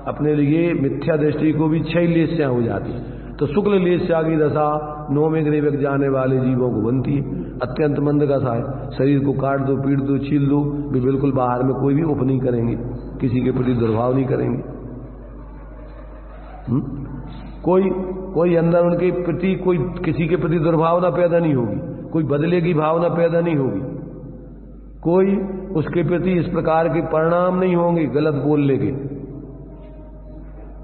अपने लिए मिथ्या दृष्टि को भी 6 लेस्यां हो जाती, तो शुक्ल लेस्या की दशा 9वें ग्रह जाने वाले जीवों को बनती है। अत्यंत मंद कसाय, शरीर को काट दो, पीट दो, छील दो, भी बिल्कुल बाहर में कोई भी उप नहीं करेंगे, किसी के प्रति दुर्भाव नहीं करेंगे। कोई अंदर उनके प्रति कोई किसी के प्रति दुर्भावना पैदा नहीं होगी, कोई बदले की भावना पैदा नहीं होगी, कोई उसके प्रति इस प्रकार के परिणाम नहीं होंगे गलत बोलने के।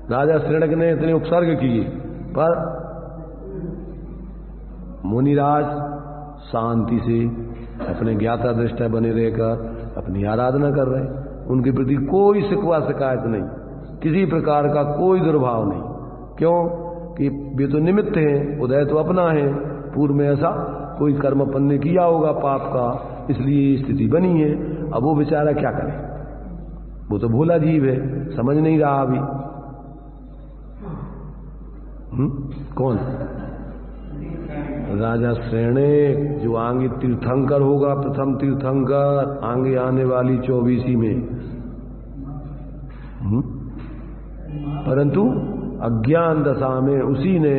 राजा श्रेणक ने इतने उपसर्ग किए, पर मुनिराज शांति से अपने ज्ञाता दृष्टा बने रहकर अपनी आराधना कर रहे, उनके प्रति कोई शिकवा शिकायत नहीं, किसी प्रकार का कोई दुर्भाव नहीं। क्यों कि वे तो निमित्त हैं, उदय तो अपना है, पूर्व में ऐसा कोई कर्म अपन ने किया होगा पाप का, इसलिए स्थिति बनी है। अब वो बेचारा क्या करे, वो तो भोला जीव है, समझ नहीं रहा अभी। कौन? राजा श्रेणक, जो आगे तीर्थंकर होगा, प्रथम तीर्थंकर आगे आने वाली 24वीं में। परंतु अज्ञान दशा में उसी ने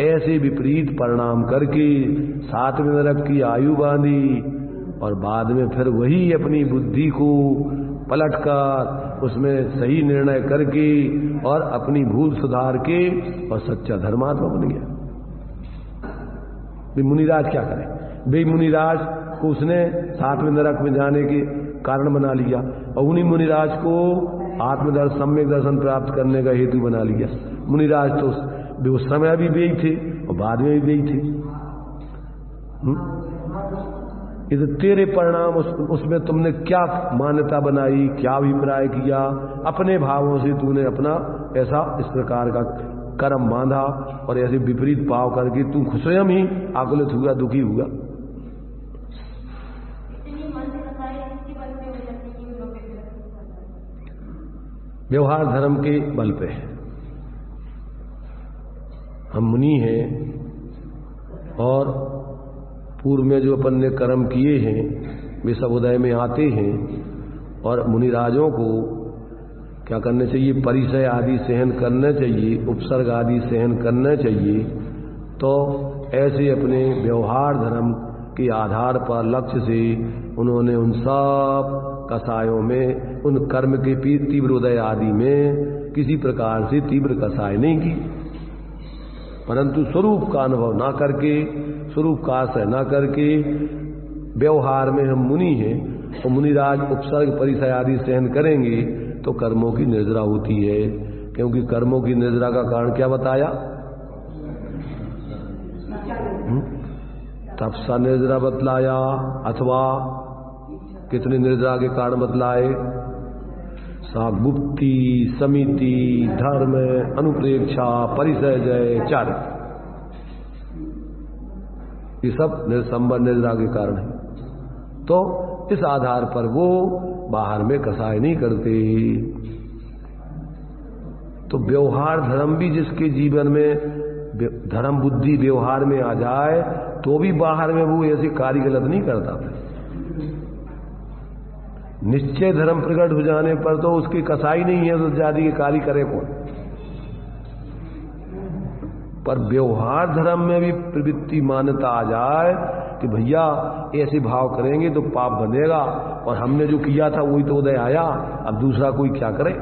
ऐसे विपरीत परिणाम करके 7वें नरक की आयु बांधी, और बाद में फिर वही अपनी बुद्धि को पलटकर उसमें सही निर्णय करके और अपनी भूल सुधार के और सच्चा धर्मात्मा बन गया। वे मुनिराज क्या करें? वे मुनिराज को उसने 7वें नरक में जाने के कारण बना लिया, और उन्हीं मुनिराज को आत्मदर्शन, सम्यक दर्शन प्राप्त करने का हेतु बना लिया। मुनिराज तो उस समय भी वे थे और बाद में भी वे थे। इस तेरे परिणाम उसमें तुमने क्या मान्यता बनाई, क्या अभिप्राय किया, अपने भावों से तूने अपना ऐसा इस प्रकार का कर्म बांधा और ऐसे विपरीत भाव करके तू स्वयं ही आकुलित हुआ, दुखी हुआ। व्यवहार धर्म के बल पे हम मुनि हैं, और पूर्व में जो अपन ने कर्म किए हैं वे सब उदय में आते हैं, और मुनिराजों को क्या करना चाहिए? परिचय आदि सहन करना चाहिए, उपसर्ग आदि सहन करना चाहिए। तो ऐसे अपने व्यवहार धर्म के आधार पर लक्ष्य से उन्होंने उन सब कसायों में, उन कर्म के तीव्र उदय आदि में किसी प्रकार से तीव्र कसाय नहीं की, परंतु स्वरूप का अनुभव ना करके, स्वरूप का आश्रय ना करके, व्यवहार में हम मुनि हैं तो मुनिराज उपसर्ग परिचय आदि सहन करेंगे तो कर्मों की निर्जरा होती है। क्योंकि कर्मों की निर्जरा का कारण क्या बताया? तपसा निर्जरा बतलाया, अथवा कितने निर्जरा के कारण बतलाए? गुप्ति, समिति, धर्म, अनुप्रेक्षा, परिचय, जय, चार, ये सब निसंबर निर्जरा के कारण है। तो इस आधार पर वो बाहर में कसाय नहीं करते। तो व्यवहार धर्म भी जिसके जीवन में धर्म बुद्धि व्यवहार में आ जाए तो भी बाहर में वो ऐसे कार्य गलत नहीं करता। निश्चय धर्म प्रकट हो जाने पर तो उसकी कसाई नहीं है, तो जाति के कार्य करे कौन? पर व्यवहार धर्म में भी प्रवृत्ति मान्यता आ जाए कि भैया ऐसे भाव करेंगे तो पाप बनेगा, और हमने जो किया था वही तो उदय आया, अब दूसरा कोई क्या करे?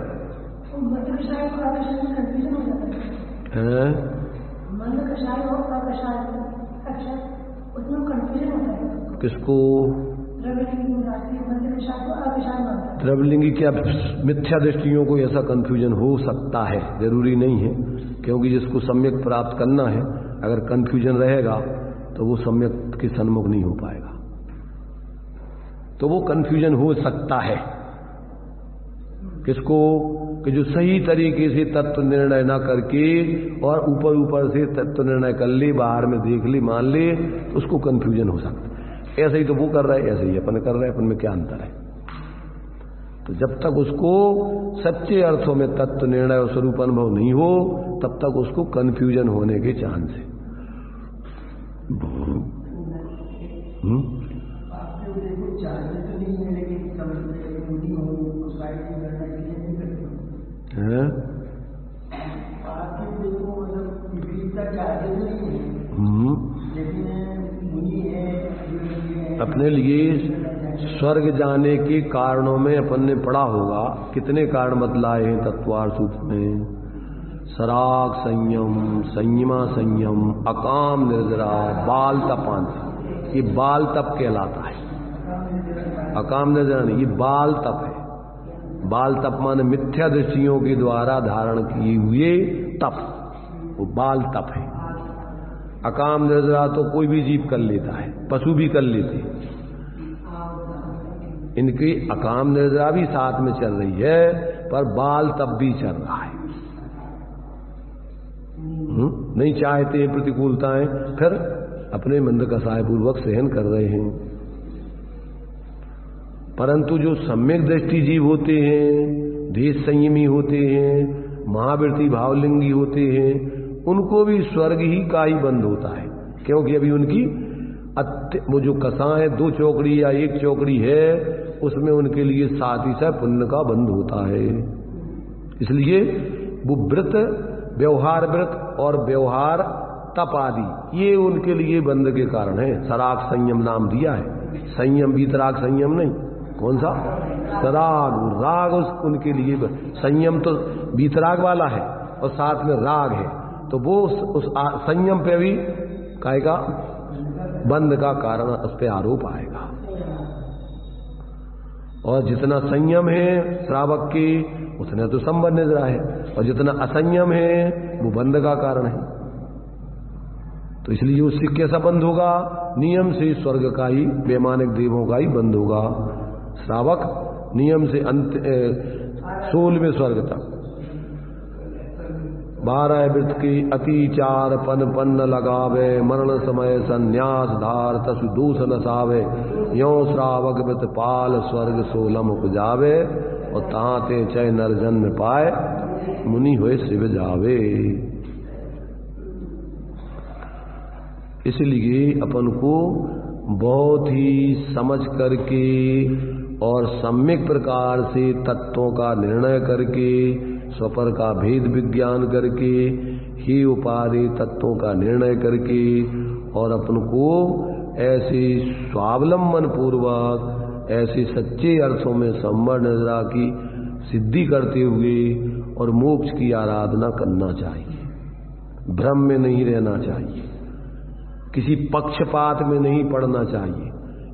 किसको? द्रव्यलिंगी क्या मिथ्या दृष्टियों को ऐसा कंफ्यूजन हो सकता है, जरूरी नहीं है। क्योंकि जिसको सम्यक प्राप्त करना है, अगर कंफ्यूजन रहेगा तो वो सम्यक के सन्मुख नहीं हो पाएगा। तो वो कंफ्यूजन हो सकता है किसको? कि जो सही तरीके से तत्व निर्णय ना करके और ऊपर ऊपर से तत्व निर्णय कर ले, बाहर में देख ले, मान ले, तो उसको कंफ्यूजन हो सकता है। ऐसे ही तो वो कर रहा है, ऐसे ही अपन कर रहे हैं, अपन में क्या अंतर है? तो जब तक उसको सच्चे अर्थों में तत्व निर्णय और स्वरूप अनुभव नहीं हो, तब तक उसको कंफ्यूजन होने के चांस है। अपने लिए स्वर्ग जाने के कारणों में अपन ने पढ़ा होगा, कितने कारण बतलाए हैं तत्वार्थ सूत्र में। सराग संयम, संयमा संयम, अकाम निर्जरा, बाल तपांति, ये बाल तप कहलाता है। अकाम निर्जरा नहीं, ये बाल तप है। बाल तप माने मिथ्या दृष्टियों के द्वारा धारण किए हुए तप, वो बाल तप है। अकाम निर्जरा तो कोई भी जीव कर लेता है, पशु भी कर लेते हैं। इनकी अकाम निर्जरा भी साथ में चल रही है, पर बाल तप भी चल रहा है। नहीं चाहते प्रतिकूलताएं, फिर अपने मंद कसाय पूर्वक सहन कर रहे हैं। परंतु जो सम्यक दृष्टि जीव होते हैं, देश संयमी होते हैं, महावृत्ति भावलिंगी होते हैं, उनको भी स्वर्ग ही का ही बंद होता है। क्योंकि अभी उनकी वो जो कसाय 2 चौकड़ी या 1 चौकड़ी है, उसमें उनके लिए साथ ही साथ पुण्य का बंद होता है। इसलिए वो व्रत, व्यवहार व्रत और व्यवहार तप आदि, ये उनके लिए बंद के कारण है। सराग संयम नाम दिया है, संयम वीतराग संयम नहीं। कौन सा? सराग, राग उनके लिए। संयम तो वीतराग वाला है और साथ में राग है, तो वो उस संयम पे भी कहेगा बंद का कारण, उस पे आरोप आएगा। और जितना संयम है श्रावक के, उतना तो संबंध निद्रा है, और जितना असंयम है वो बंद का कारण है। तो इसलिए उससे कैसा बंद होगा? नियम से स्वर्ग का ही, वैमानिक देवों का ही बंद होगा। श्रावक नियम से अंत 16वें स्वर्ग तक 12 वृत्त की अति चार पन पन्न लगावे, मरण समय संन्यास धार तसु दूस न सावे, यो श्रावक वृत पाल स्वर्ग 16 उपजावे, और ताते चय नर जन्म पाए, मुनि हुए शिव जावे। इसलिए अपन को बहुत ही समझ करके और सम्यक प्रकार से तत्वों का निर्णय करके, स्वपर का भेद विज्ञान करके, ही उपाधि तत्वों का निर्णय करके, और अपन को ऐसे स्वावलंबन पूर्वक, ऐसे सच्चे अर्थों में संवर निद्रा की सिद्धि करते हुए और मोक्ष की आराधना करना चाहिए। भ्रम में नहीं रहना चाहिए, किसी पक्षपात में नहीं पड़ना चाहिए,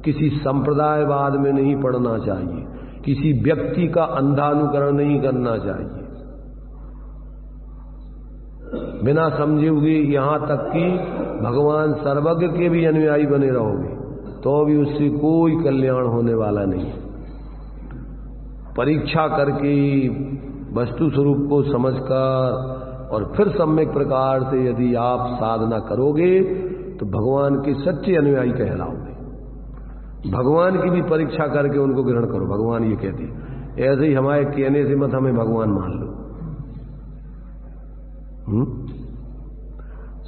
किसी संप्रदायवाद में नहीं पड़ना चाहिए, किसी व्यक्ति का अंधानुकरण नहीं करना चाहिए। बिना समझे हुए, यहां तक कि भगवान सर्वज्ञ के भी अनुयायी बने रहोगे तो भी उससे कोई कल्याण होने वाला नहीं। परीक्षा करके वस्तु स्वरूप को समझकर और फिर सम्यक प्रकार से यदि आप साधना करोगे तो भगवान के सच्चे अनुयायी कहलाओगे। भगवान की भी परीक्षा करके उनको ग्रहण करो। भगवान ये कहते, ऐसे ही हमारे कहने से मत हमें भगवान मान लो।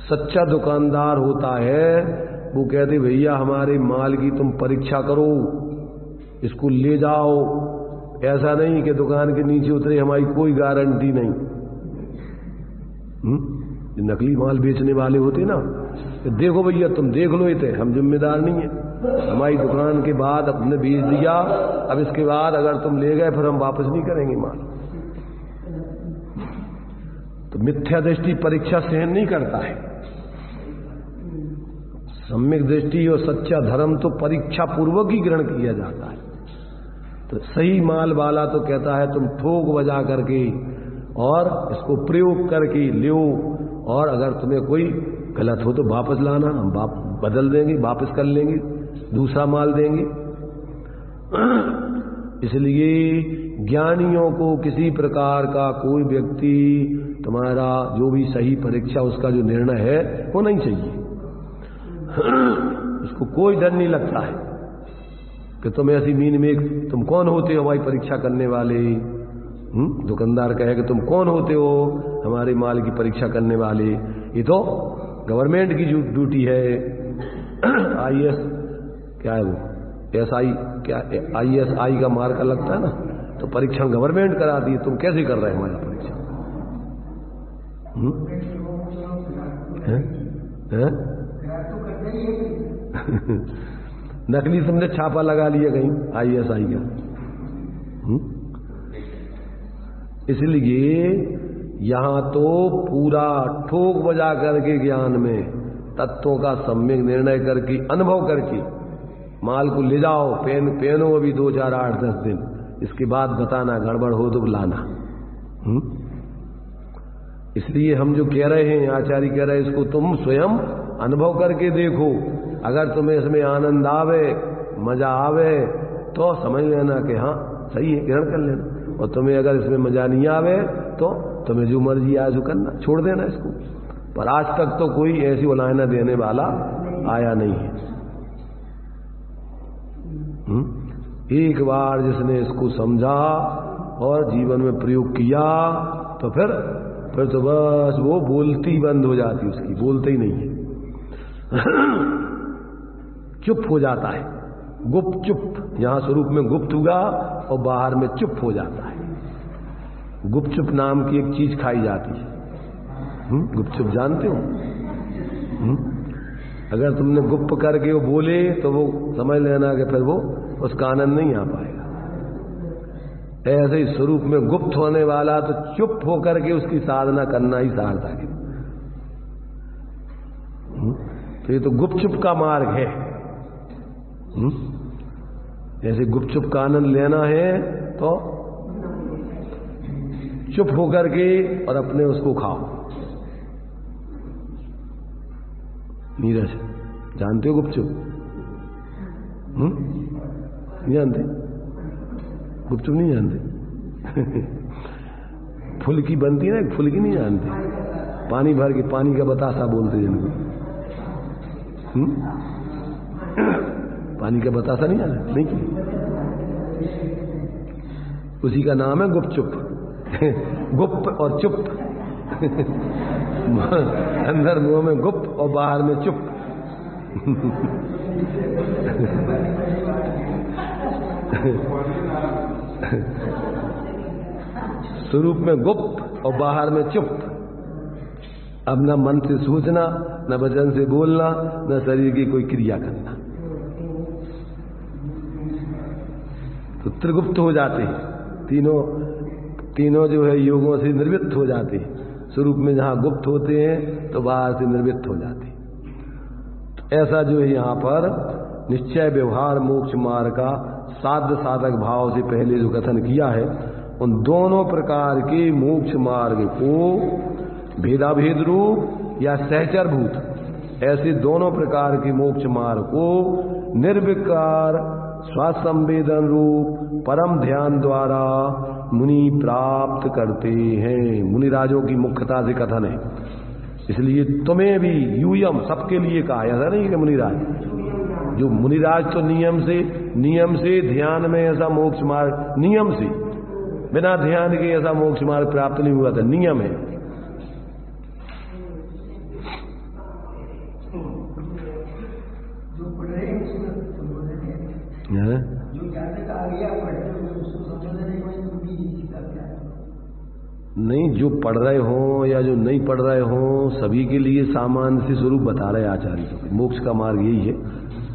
सच्चा दुकानदार होता है, वो कहते भैया हमारे माल की तुम परीक्षा करो, इसको ले जाओ। ऐसा नहीं कि दुकान के नीचे उतरे, हमारी कोई गारंटी नहीं। नकली माल बेचने वाले होते ना, देखो भैया तुम देख लो, इतने हम जिम्मेदार नहीं है। हमारी दुकान के बाद अपने बेच दिया, अब इसके बाद अगर तुम ले गए फिर हम वापस नहीं करेंगे माल। तो मिथ्या दृष्टि परीक्षा सहन नहीं करता है। सम्यक दृष्टि और सच्चा धर्म तो परीक्षा पूर्वक ही ग्रहण किया जाता है। तो सही माल वाला तो कहता है तुम ठोक बजा करके और इसको प्रयोग करके लो, और अगर तुम्हें कोई गलत हो तो वापस लाना, हम बदल देंगे, वापस कर लेंगे, दूसरा माल देंगे। इसलिए ज्ञानियों को किसी प्रकार का कोई व्यक्ति तुम्हारा जो भी सही परीक्षा उसका जो निर्णय है वो नहीं चाहिए। उसको कोई डर नहीं लगता है कि तुम ऐसी मीन में, तुम कौन होते हो हमारी परीक्षा करने वाले। दुकानदार कहे कि तुम कौन होते हो हमारे माल की परीक्षा करने वाले, ये तो गवर्नमेंट की ड्यूटी है। IAS क्या है वो, SI क्या, ISI का मार्का लगता है ना, तो परीक्षण गवर्नमेंट कराती है, तुम कैसे कर रहे हैं हमारा परीक्षा? नकली तुमने छापा लगा लिया कहीं ISI का। इसलिए यहां तो पूरा ठोक बजा करके ज्ञान में तत्वों का सम्यक निर्णय करके अनुभव करके माल को ले जाओ, पहनो अभी 2 4 8 10 दिन, इसके बाद बताना, गड़बड़ हो तो लाना। इसलिए हम जो कह रहे हैं, आचार्य कह रहे हैं, इसको तुम स्वयं अनुभव करके देखो। अगर तुम्हें इसमें आनंद आवे, मजा आवे, तो समझ लेना कि हाँ सही है, ग्रहण कर लेना। और तुम्हें अगर इसमें मजा नहीं आवे तो तुम्हें जो मर्जी आए जो करना, छोड़ देना इसको। पर आज तक तो कोई ऐसी उलाहना देने वाला आया नहीं है। एक बार जिसने इसको समझा और जीवन में प्रयोग किया तो फिर तो बस वो बोलती बंद हो जाती, उसकी बोलते ही नहीं है। चुप हो जाता है, गुप्त चुप। यहां स्वरूप में गुप्त हुआ और बाहर में चुप हो जाता है। गुपचुप नाम की एक चीज खाई जाती है। गुपचुप जानते हो? अगर तुमने गुप्त करके वो बोले तो वो समझ लेना कि फिर वो उसका आनंद नहीं आ पाएगा। ऐसे ही स्वरूप में गुप्त होने वाला तो चुप होकर के उसकी साधना करना ही सार्थक है। तो ये तो गुपचुप का मार्ग है। जैसे गुपचुप का आनंद लेना है तो चुप होकर के और अपने उसको खाओ। नीरज जानते हो गुपचुप? नहीं जानते? गुपचुप नहीं जानते? फुल्की बनती है ना, फुल्की नहीं जानते? पानी भर के, पानी का बतासा बोलते जिनको। पानी का बतासा नहीं जानते? नहीं, उसी का नाम है गुपचुप। गुप्त और चुप। अंदर मुंह में गुप्त और बाहर में चुप। स्वरूप में गुप्त और बाहर में चुप। अब न मन से सोचना, न वचन से बोलना, न शरीर की कोई क्रिया करना, तो त्रिगुप्त हो जाते हैं। तीनों जो है योगों से निर्वृत्त हो जाते हैं। स्वरूप में जहां गुप्त होते हैं तो बाहर से निर्वृत्त हो जाते हैं। तो ऐसा जो है यहां पर निश्चय व्यवहार मोक्ष मार्ग का साध्य साधक भाव से पहले जो कथन किया है, उन दोनों प्रकार के मोक्ष मार्ग को भेदाभेद रूप या सहचरभूत, ऐसे दोनों प्रकार के मोक्ष मार्ग को निर्विकार स्वासंवेदन रूप परम ध्यान द्वारा मुनि प्राप्त करते हैं। मुनि राजों की मुख्यता से कथन है। इसलिए तुम्हें भी यूयम सबके लिए कहा, ऐसा नहीं कि मुनिराज, जो मुनिराज तो नियम से ध्यान में ऐसा मोक्ष मार्ग, नियम से, बिना ध्यान के ऐसा मोक्ष मार्ग प्राप्त नहीं हुआ था, नियम है। नहीं, जो पढ़ रहे हो या जो नहीं पढ़ रहे हो, सभी के लिए सामान्य से स्वरूप बता रहे आचार्य। मोक्ष का मार्ग यही है।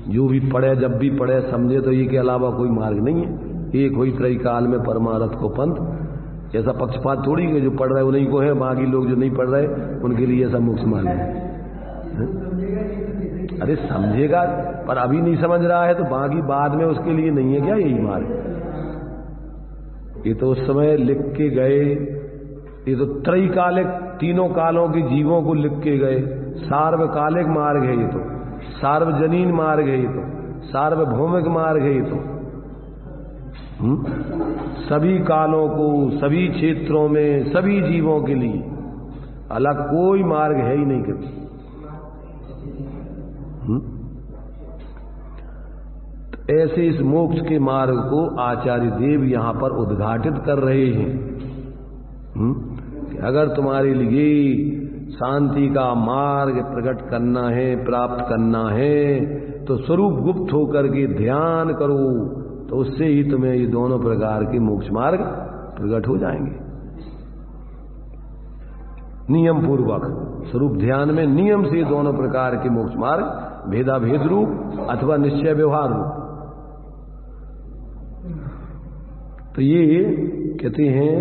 जो भी पढ़े, जब भी पढ़े, समझे तो ये के अलावा कोई मार्ग नहीं है। एक हुई त्रय काल में परमारथ को पंथ। ऐसा पक्षपात थोड़ी है, जो पढ़ रहे उन्हीं को है, बाकी लोग जो नहीं पढ़ रहे उनके लिए ऐसा मोक्ष मार्ग है। अरे समझेगा, पर अभी नहीं समझ रहा है तो बाकी बाद में उसके लिए नहीं है क्या यही मार्ग? ये तो उस समय लिख के गए, ये तो त्रैकालिक, तीनों कालों के जीवों को लिख के गए। सार्वकालिक मार्ग है ये तो, सार्वजनीन मार्ग है ये तो, सार्वभौमिक मार्ग है ये तो। सभी कालों को, सभी क्षेत्रों में, सभी जीवों के लिए अलग कोई मार्ग है ही नहीं कभी। ऐसे इस मोक्ष के मार्ग को आचार्य देव यहां पर उद्घाटित कर रहे हैं। कि अगर तुम्हारे लिए शांति का मार्ग प्रकट करना है, प्राप्त करना है, तो स्वरूप गुप्त होकर के ध्यान करो, तो उससे ही तुम्हें ये दोनों प्रकार के मोक्ष मार्ग प्रकट हो जाएंगे। नियम पूर्वक स्वरूप ध्यान में नियम से दोनों प्रकार के मोक्ष मार्ग, भेदा भेद रूप अथवा निश्चय व्यवहार रूप। तो ये कहते हैं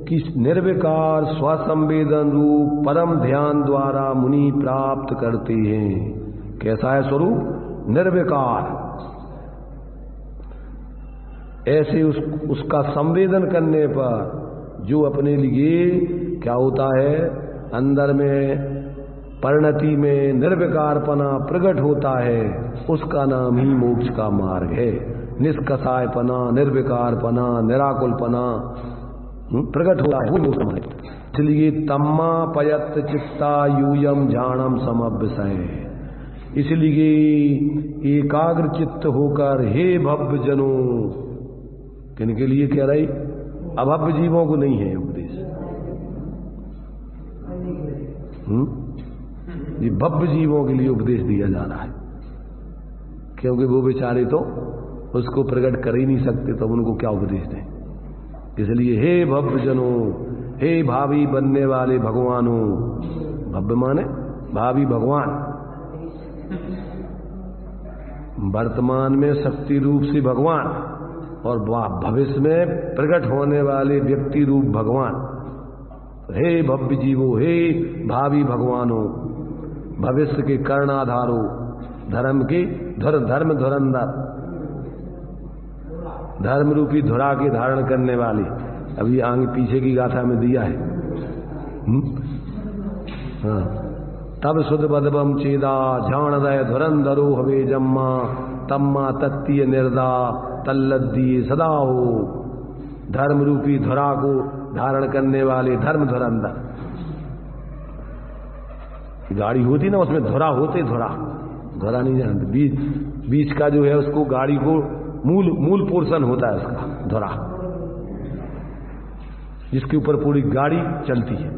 कि निर्विकार स्वसंवेदन रूप परम ध्यान द्वारा मुनि प्राप्त करते हैं। कैसा है स्वरूप? निर्विकार। ऐसे उसका संवेदन करने पर जो अपने लिए क्या होता है, अंदर में परिणति में निर्विकारपना प्रकट होता है, उसका नाम ही मोक्ष का मार्ग है। निष्कषायपना, निर्विकारपना, निराकुलपना प्रकट होता है, वो मोक्ष का मार्ग है। इसलिए तम्मा पयत चित्ता यूयम जानम समव्यसय, इसलिए एकाग्र चित्त होकर हे भव्य जनों, किनके लिए कह रही? अभव्य जीवों को नहीं है उपदेश, ये भव्य जीवों के लिए उपदेश दिया जा रहा है, क्योंकि वो बेचारे तो उसको प्रकट कर ही नहीं सकते, तो उनको क्या उपदेश दें। इसलिए हे भव्य जनों, हे भावी बनने वाले भगवानों, भव्य माने भावी भगवान, वर्तमान में शक्ति रूप से भगवान और भविष्य में प्रकट होने वाले व्यक्ति रूप भगवान। हे भव्य जीवो, हे भावी भगवानों, भविष्य के कर्णाधारो, धर्म के धर्म धुरंधर, धर्म रूपी धुरा के धारण करने वाले। अभी आगे पीछे की गाथा में दिया है। हाँ, तब सुध बदबम चेदा झाणदय धुरंधरो हवे जम्मा तम्मा तत्तीय निर्दा तल्लद्दी सदा हो। धर्म रूपी धुरा को धारण करने वाले धर्म धुरंधर। गाड़ी होती ना, उसमें धुरा होते, धुरा नहीं जानते, बीच का जो है उसको गाड़ी को मूल पोर्शन होता है उसका धुरा, जिसके ऊपर पूरी गाड़ी चलती है।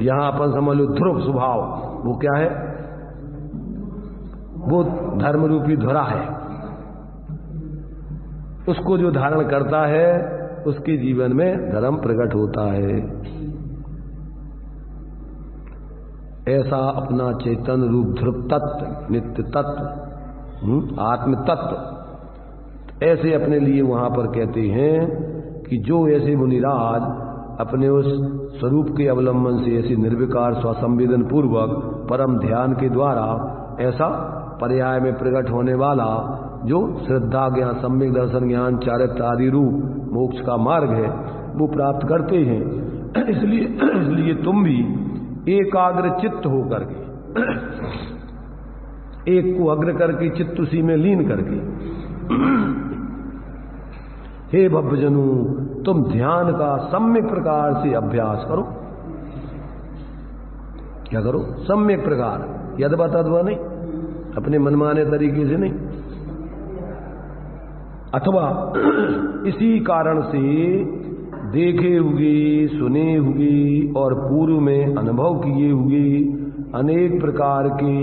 यहां अपन समझ लो ध्रुव स्वभाव, वो क्या है? वो धर्म रूपी धुरा है। उसको जो धारण करता है उसके जीवन में धर्म प्रकट होता है। ऐसा अपना चैतन्य रूप ध्रुव तत्व, नित्य तत्व, आत्म तत्व ऐसे अपने लिए वहां पर कहते हैं कि जो ऐसे मुनिराज अपने उस स्वरूप के अवलंबन से ऐसे निर्विकार स्वसंवेदन पूर्वक परम ध्यान के द्वारा ऐसा पर्याय में प्रकट होने वाला जो श्रद्धा ज्ञान, सम्यक दर्शन ज्ञान, चारित्र आदि रूप मोक्ष का मार्ग है वो प्राप्त करते हैं। इसलिए तुम भी एकाग्र चित्त होकर के, एक को अग्र करके चित्त उसी में लीन करके, हे भव्यजनों, तुम ध्यान का सम्यक प्रकार से अभ्यास करो। क्या करो? सम्यक प्रकार, यद्वा तद्वा नहीं, अपने मनमाने तरीके से नहीं। अथवा इसी कारण से देखे हुए, सुने हुए और पूर्व में अनुभव किए हुए अनेक प्रकार के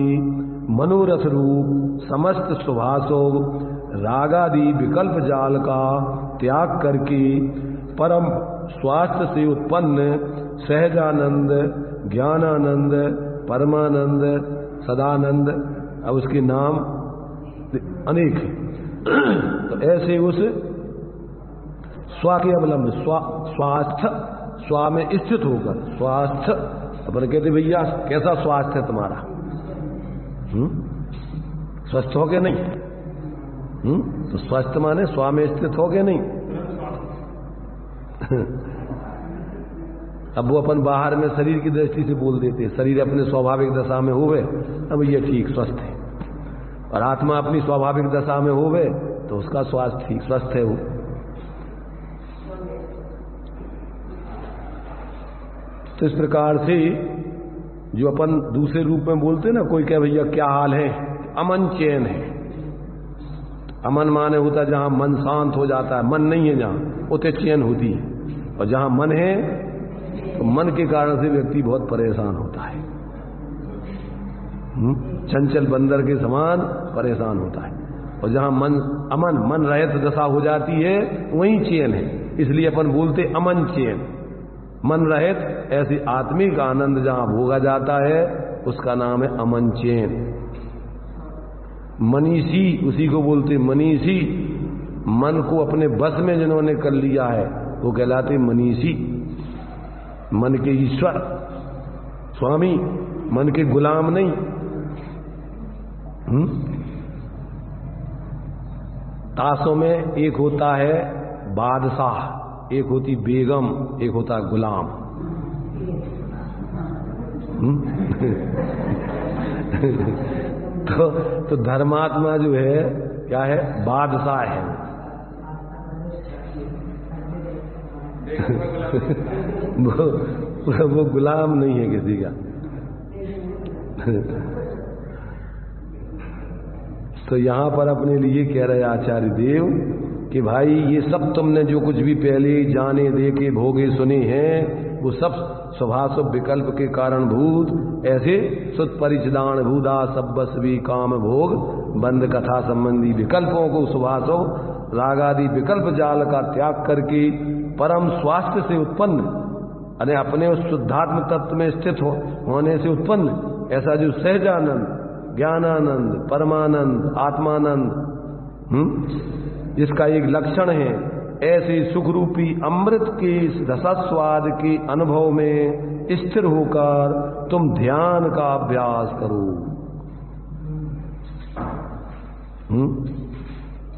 मनोरथ रूप समस्त सुभाषों रागादि विकल्प जाल का त्याग करके परम स्वास्थ्य से उत्पन्न सहजानंद, ज्ञानानंद, परमानंद, सदानंद, अब उसके नाम अनेक हैं। तो ऐसे उस स्वा के अवलंब, स्वास्थ्य, स्वा में स्थित होकर, स्वास्थ्य अपन कहते भैया कैसा स्वास्थ्य है तुम्हारा? स्वस्थ हो गए नहीं? तो स्वस्थ माने स्वा में स्थित हो गए नहीं। अब वो अपन बाहर में शरीर की दृष्टि से बोल देते, शरीर अपने स्वाभाविक दशा में होवे अब ये ठीक स्वस्थ है, और आत्मा अपनी स्वाभाविक दशा में होवे तो उसका स्वास्थ्य ठीक स्वस्थ है वो। तो इस प्रकार से जो अपन दूसरे रूप में बोलते ना, कोई कहे भैया क्या हाल है, अमन चैन है। अमन माने होता जहां मन शांत हो जाता है, मन नहीं है जहां उते चैन होती है, और जहां मन है तो मन के कारण से व्यक्ति बहुत परेशान होता है, चंचल बंदर के समान परेशान होता है। और जहां मन अमन, मन रहित दशा हो जाती है वहीं चैन है, इसलिए अपन बोलते अमन चैन। मन रहित ऐसी आत्मिक आनंद जहां भोगा जाता है उसका नाम है अमन चैन। मनीषी उसी को बोलते मनीषी, मन को अपने बस में जिन्होंने कर लिया है वो कहलाते मनीषी, मन के ईश्वर स्वामी, मन के गुलाम नहीं। ताशों में एक होता है बादशाह, एक होती बेगम, एक होता गुलाम। तो धर्मात्मा जो है क्या है, बादशाह है। वो गुलाम नहीं है किसी का। तो यहां पर अपने लिए कह रहे आचार्य देव कि भाई ये सब तुमने जो कुछ भी पहले जाने देखे भोगे सुने हैं वो सब स्वभाव विकल्प के कारणभूत ऐसे सुत परिचिदान भूदा सब्बस्वी काम भोग बंद कथा संबंधी विकल्पों को सुभाषो रागादि विकल्प जाल का त्याग करके परम स्वास्थ्य से उत्पन्न अरे अपने उस शुद्धात्म तत्व में स्थित होने से उत्पन्न ऐसा जो सहजानंद, ज्ञानानंद, परमानंद, आत्मानंद जिसका एक लक्षण है, ऐसे सुखरूपी अमृत के इस रसस्वाद के अनुभव में स्थिर होकर तुम ध्यान का अभ्यास करो।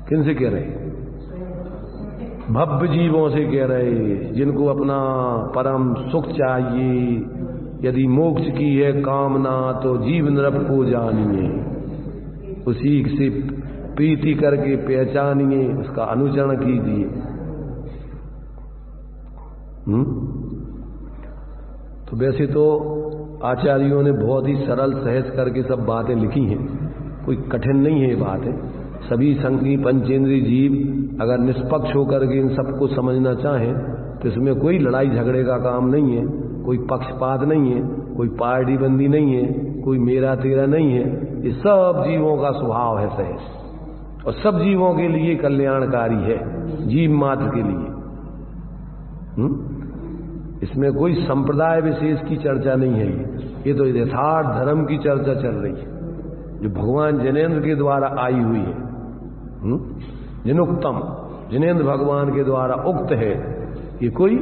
किनसे कह रहे? भव्य जीवों से कह रहे, जिनको अपना परम सुख चाहिए। यदि मोक्ष की है कामना तो जीव नरक को जानिए, उसी से प्रीति करके पहचानिए, उसका अनुसरण कीजिए। तो वैसे तो आचार्यों ने बहुत ही सरल सहज करके सब बातें लिखी हैं, कोई कठिन नहीं है ये बात है। सभी संगी पंचेंद्रीय जीव अगर निष्पक्ष होकर के इन सबको समझना चाहें तो इसमें कोई लड़ाई झगड़े का काम नहीं है, कोई पक्षपात नहीं है, कोई पार्टी बंदी नहीं है, कोई मेरा तेरा नहीं है। ये सब जीवों का स्वभाव है सहज, और सब जीवों के लिए कल्याणकारी है, जीव मात्र के लिए। इसमें कोई संप्रदाय विशेष की चर्चा नहीं है। ये तो यथार्थ धर्म की चर्चा चल रही है जो भगवान जिनेन्द्र के द्वारा आई हुई है। जिनुक्तम, जिनेन्द्र भगवान के द्वारा उक्त है। ये कोई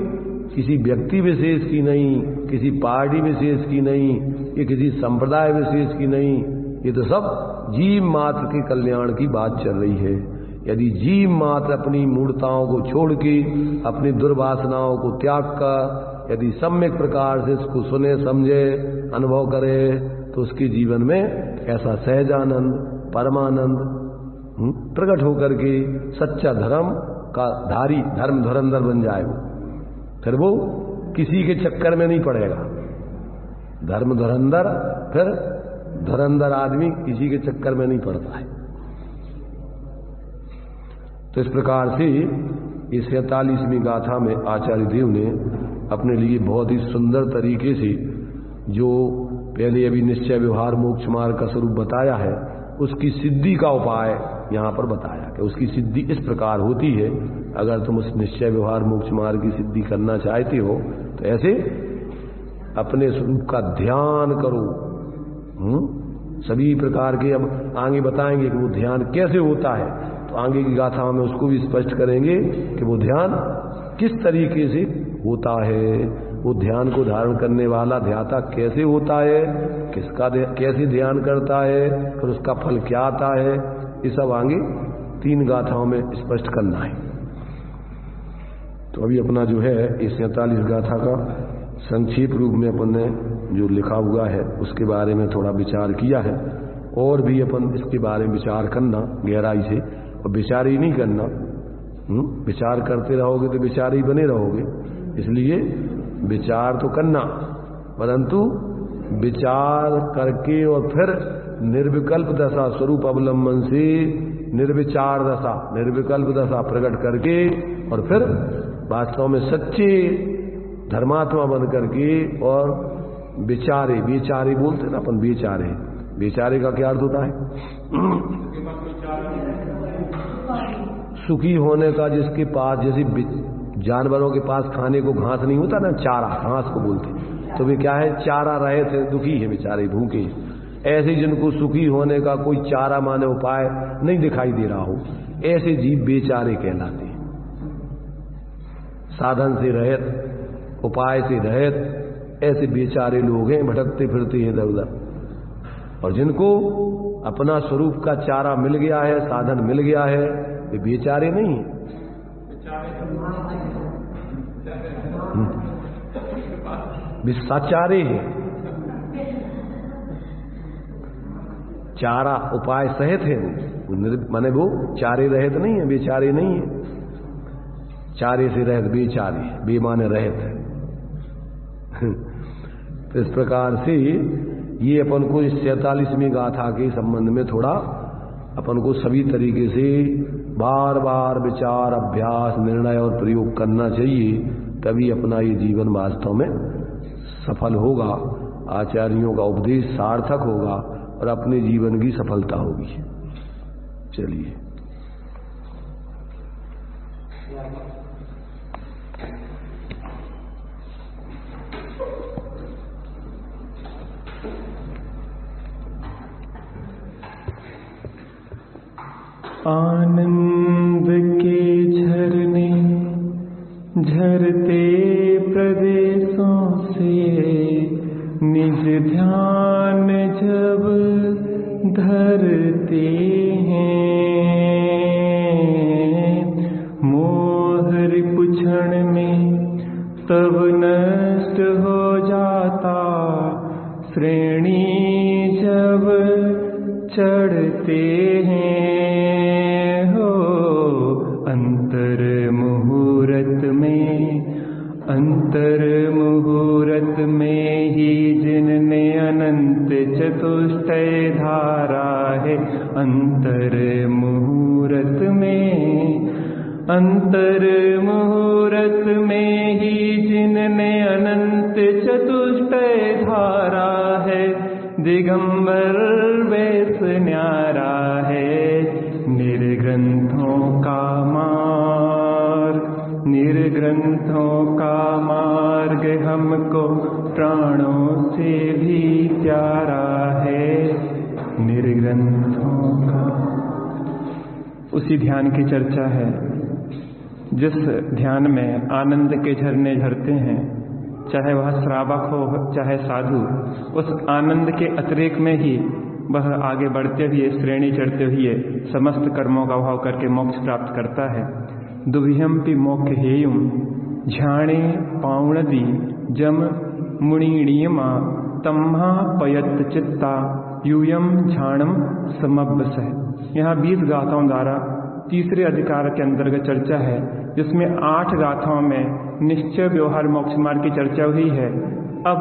किसी व्यक्ति विशेष की नहीं, किसी पार्टी विशेष की नहीं, ये किसी संप्रदाय विशेष की नहीं, ये तो सब जीव मात्र के कल्याण की बात चल रही है। यदि जीव मात्र अपनी मूर्ताओं को छोड़ के अपनी दुर्वासनाओं को त्याग कर यदि सम्यक प्रकार से इसको सुने समझे अनुभव करे तो उसके जीवन में ऐसा सहजानंद परमानंद प्रकट होकर के सच्चा धर्म का धारी, धर्म धुरंधर बन जाए। फिर वो किसी के चक्कर में नहीं पड़ेगा। धर्म धुरंधर, फिर धुरंधर आदमी किसी के चक्कर में नहीं पड़ता है। तो इस प्रकार से इस 47वीं गाथा में आचार्य देव ने अपने लिए बहुत ही सुंदर तरीके से जो पहले अभी निश्चय व्यवहार मोक्ष मार्ग का स्वरूप बताया है उसकी सिद्धि का उपाय यहाँ पर बताया कि उसकी सिद्धि इस प्रकार होती है। अगर तुम उस निश्चय व्यवहार मोक्ष मार्ग की सिद्धि करना चाहते हो तो ऐसे अपने स्वरूप का ध्यान करो। सभी प्रकार के अब आगे बताएंगे कि वो ध्यान कैसे होता है, तो आगे की गाथाओं में उसको भी स्पष्ट करेंगे कि वो ध्यान किस तरीके से होता है, वो ध्यान को धारण करने वाला ध्याता कैसे होता है, किसका कैसे ध्यान करता है, फिर उसका फल क्या आता है, ये सब आगे 3 गाथाओं में स्पष्ट करना है। तो अभी अपना जो है इस 47 गाथा का संक्षेप रूप में अपन ने जो लिखा हुआ है उसके बारे में थोड़ा विचार किया है, और भी अपन इसके बारे में विचार करना गहराई से, और विचार ही नहीं करना, विचार करते रहोगे तो विचार ही बने रहोगे। इसलिए विचार तो करना, परंतु विचार करके और फिर निर्विकल्प दशा स्वरूप अवलंबन से निर्विचार दशा, निर्विकल्प दशा प्रकट करके और फिर वास्तव में सच्चे धर्मात्मा बन करके और बेचारे, बेचारे बोलते ना अपन, बेचारे, बेचारे का क्या अर्थ होता है? सुखी होने का जिसके पास, जैसे जानवरों के पास खाने को घास नहीं होता ना, चारा, घास को बोलते, तो वे क्या है, चारा रहे थे, दुखी है बेचारे, भूखे। ऐसे जिनको सुखी होने का कोई चारा माने उपाय नहीं दिखाई दे रहा हो, ऐसे जीव बेचारे कहलाते हैं। साधन से रहित, उपाय से रहित ऐसे बेचारे लोग हैं, भटकते फिरते हैं इधर उधर। और जिनको अपना स्वरूप का चारा मिल गया है, साधन मिल गया है, वे बेचारे नहीं हैं। वे साचारे हैं। चारा उपाय सहित है, माने वो चारे रहित नहीं है, बेचारे नहीं है। चारे से रहित बेचारे, बेमाने रहित है। तो इस प्रकार से ये अपन को इस 47वीं गाथा के संबंध में थोड़ा अपन को सभी तरीके से बार बार विचार, अभ्यास, निर्णय और प्रयोग करना चाहिए, तभी अपना ये जीवन वास्तव में सफल होगा, आचार्यों का उपदेश सार्थक होगा और अपने जीवन की सफलता होगी। चलिए, आनंद के झरने झरते प्रदेशों से निज ध्यान जब धरते हैं, मोह रिपुक्षण में तब नष्ट हो जाता, श्रेणी जब चढ़ते हैं। अंतर मुहूर्त में ही जिनने अनंत चतुष्टय धारा है, अंतर मुहूर्त में ही जिनने अनंत चतुष्टय धारा है, दिगंबर वेश न्यारा है, निर्ग्रंथों का मार्ग हमको प्राणों से भी प्यारा है, निर्ग्रंथों का। उसी ध्यान की चर्चा है जिस ध्यान में आनंद के झरने झरते हैं, चाहे वह श्रावक हो चाहे साधु, उस आनंद के अतिरेक में ही वह आगे बढ़ते हुए, श्रेणी चढ़ते हुए समस्त कर्मों का भाव करके मोक्ष प्राप्त करता है। दुभियम्पि मोक्ष हेयुम झाणे पावणदी जम मुनिणीयमा तम्हा पयत चित्ता यूयम झाणम समब्बस है। यहाँ 20 गाथाओं द्वारा तीसरे अधिकार के अंतर्गत चर्चा है, जिसमें 8 गाथाओं में निश्चय व्यवहार मोक्ष मार्ग की चर्चा हुई है। अब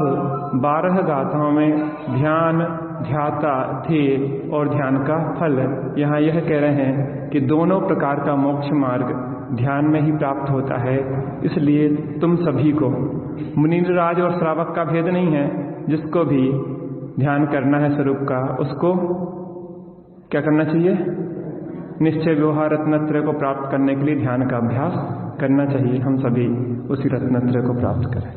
12 गाथाओं में ध्यान, ध्याता, ध्येय और ध्यान का फल। यहाँ यह कह रहे हैं कि दोनों प्रकार का मोक्ष मार्ग ध्यान में ही प्राप्त होता है। इसलिए तुम सभी को, मुनिराज और श्रावक का भेद नहीं है, जिसको भी ध्यान करना है स्वरूप का, उसको क्या करना चाहिए? निश्चय व्यवहार रत्नत्रय को प्राप्त करने के लिए ध्यान का अभ्यास करना चाहिए। हम सभी उसी रत्नत्रय को प्राप्त करें।